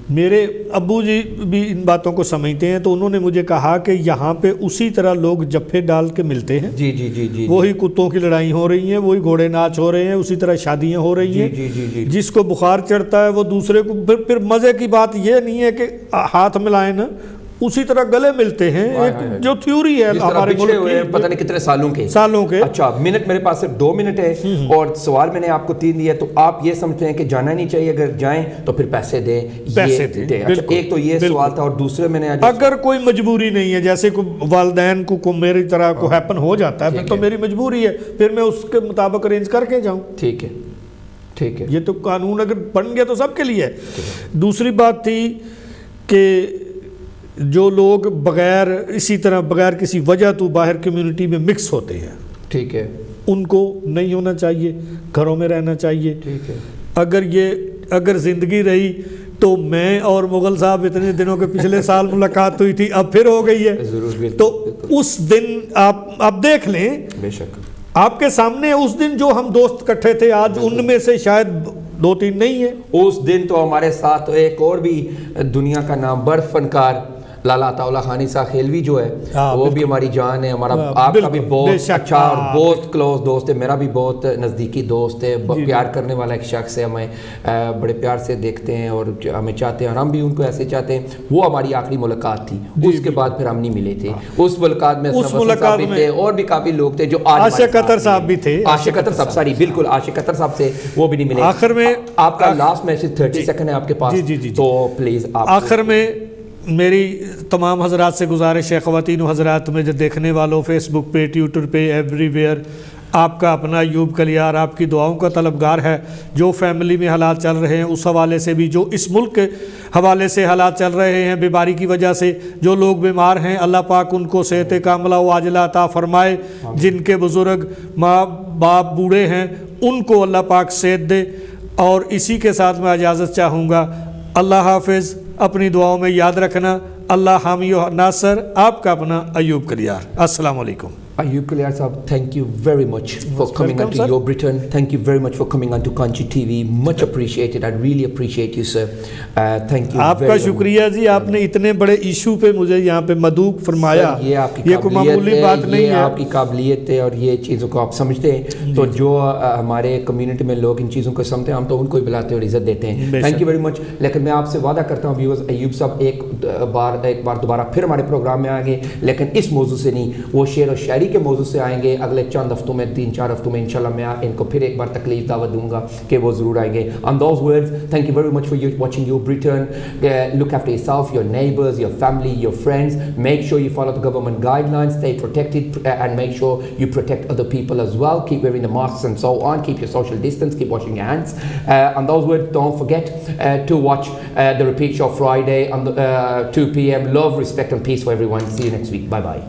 میرے ابو جی بھی ان باتوں کو سمجھتے ہیں، تو انہوں نے مجھے کہا کہ یہاں پہ اسی طرح لوگ جفے ڈال کے ملتے ہیں، جی جی جی جی، وہی کتوں کی لڑائی ہو رہی ہیں، وہی گھوڑے ناچ ہو رہے ہیں، اسی طرح شادیاں ہو رہی ہیں، جی جی جی، جس کو بخار چڑھتا ہے وہ دوسرے کو پھر مزے کی بات یہ نہیں ہے کہ ہاتھ ملائیں نا، اسی طرح گلے ملتے ہیں، ایک جو تھیوری ہے ہمارے ملک کی، پتہ نہیں کتنے سالوں کے. اچھا منٹ میرے پاس صرف 2 منٹ ہے اور سوال میں نے آپ کو 3 دیا، تو آپ یہ سمجھتے ہیں کہ جانا نہیں چاہیے، اگر جائیں تو پھر پیسے دیں. اچھا، ایک تو یہ سوال تھا، اور دوسرے میں نے اگر کوئی مجبوری نہیں ہے، جیسے کوئی والدین کو میری طرح کو ہیپن ہو جاتا ہے، پھر تو میری مجبوری ہے، پھر میں اس کے مطابق ارینج کر کے جاؤں. ٹھیک ہے ٹھیک ہے، یہ تو قانون اگر بن گیا تو سب کے لیے ہے. دوسری بات تھی کہ جو لوگ بغیر اسی طرح بغیر کسی وجہ تو باہر کمیونٹی میں مکس ہوتے ہیں، ٹھیک ہے، ان کو نہیں ہونا چاہیے، گھروں میں رہنا چاہیے. ٹھیک ہے. اگر زندگی رہی تو میں اور مغل صاحب اتنے دنوں کے پچھلے سال ملاقات ہوئی تھی، اب پھر ہو گئی ہے. ضرور. تو اس دن آپ دیکھ لیں، بے شک آپ کے سامنے اس دن جو ہم دوست کٹھے تھے، آج ان میں سے شاید 2-3 نہیں ہیں. اس دن تو ہمارے ساتھ ایک اور بھی دنیا کا نام بر فنکار لالا عطا اللہ خانی صاحب خیلوی جو ہے، وہ بھی ہماری جان ہے. ہمارا آپ کا بھی بہت اچھا اور بہت کلوز دوست ہے، میرا بھی بہت نزدیکی دوست ہے، پیار کرنے والا ایک شخص ہے. ہمیں بڑے پیار سے دیکھتے ہیں اور ہمیں چاہتے ہیں، اور ہم بھی ان کو ایسے چاہتے ہیں. وہ ہماری آخری ملاقات تھی، اس کے بعد پھر ہم نہیں ملے تھے. اس ملاقات میں اور بھی کافی لوگ تھے جو آج عاشق قطر صاحب بھی تھے. عاشق قطر صاحب، ساری بالکل عاشق قطر صاحب سے وہ بھی نہیں ملے. آخر میں آپ کا لاسٹ میسج 30 سیکنڈ ہے آپ کے پاس، تو پلیز آخر میں میری تمام حضرات سے گزارش ہے، خواتین و حضرات، مجھے دیکھنے والوں فیس بک پہ، ٹویٹر پہ، ایوری ویئر، آپ کا اپنا ایوب کلیار آپ کی دعاؤں کا طلبگار ہے. جو فیملی میں حالات چل رہے ہیں اس حوالے سے بھی، جو اس ملک کے حوالے سے حالات چل رہے ہیں بیماری کی وجہ سے، جو لوگ بیمار ہیں اللہ پاک ان کو صحت کاملہ و عاجلہ عطا فرمائے. جن کے بزرگ ماں باپ بوڑھے ہیں ان کو اللہ پاک صحت دے. اور اسی کے ساتھ میں اجازت چاہوں گا. اللہ حافظ. اپنی دعاؤں میں یاد رکھنا. اللہ حامی و ناصر. آپ کا اپنا ایوب کلیار. السلام علیکم. Ayub Kaliar Sahab, thank you very much for coming onto Your Britain. Thank you very much for coming onto Kanchi TV. Much appreciated. I really appreciate you, sir. Thank you. آپ کا شکریہ جی، آپ نے اتنے بڑے ایشو پہ مجھے یہاں پہ مدعو فرمایا. یہ کوئی معمولی بات نہیں ہے. یہ آپ کی قابلیت ہے اور یہ چیزوں کو آپ سمجھتے ہیں. تو جو ہمارے کمیونٹی میں لوگ ان چیزوں کو سمجھتے ہیں، ہم تو ان کو ہی بلاتے اور عزت دیتے ہیں. Thank you very much. لیکن میں آپ سے وعدہ کرتا ہوں ویورز، ایوب صاحب ایک بار دوبارہ پھر ہمارے پروگرام میں آئیں گے، لیکن اس موضوع سے نہیں، وہ شعر و شاعری کے موضوع سے آئیں گے. اگلے چند ہفتوں میں 3-4 ہفتوں میں انشاءاللہ میں ان کو پھر ایک بار تکلیف دعوت دوں گا کہ وہ ضرور آئیں گے. On those words, thank you very much for watching Your Britain. Look after yourself, your neighbors, your family, your friends. Make sure you follow the government guidelines, stay protected, and make sure you protect other people as well. Keep wearing the masks and so on. Keep your social distance, keep washing your hands. On those words, don't forget to watch the repeat show Friday on 2 p.m. Love, respect and peace for everyone. See you next week. Bye bye.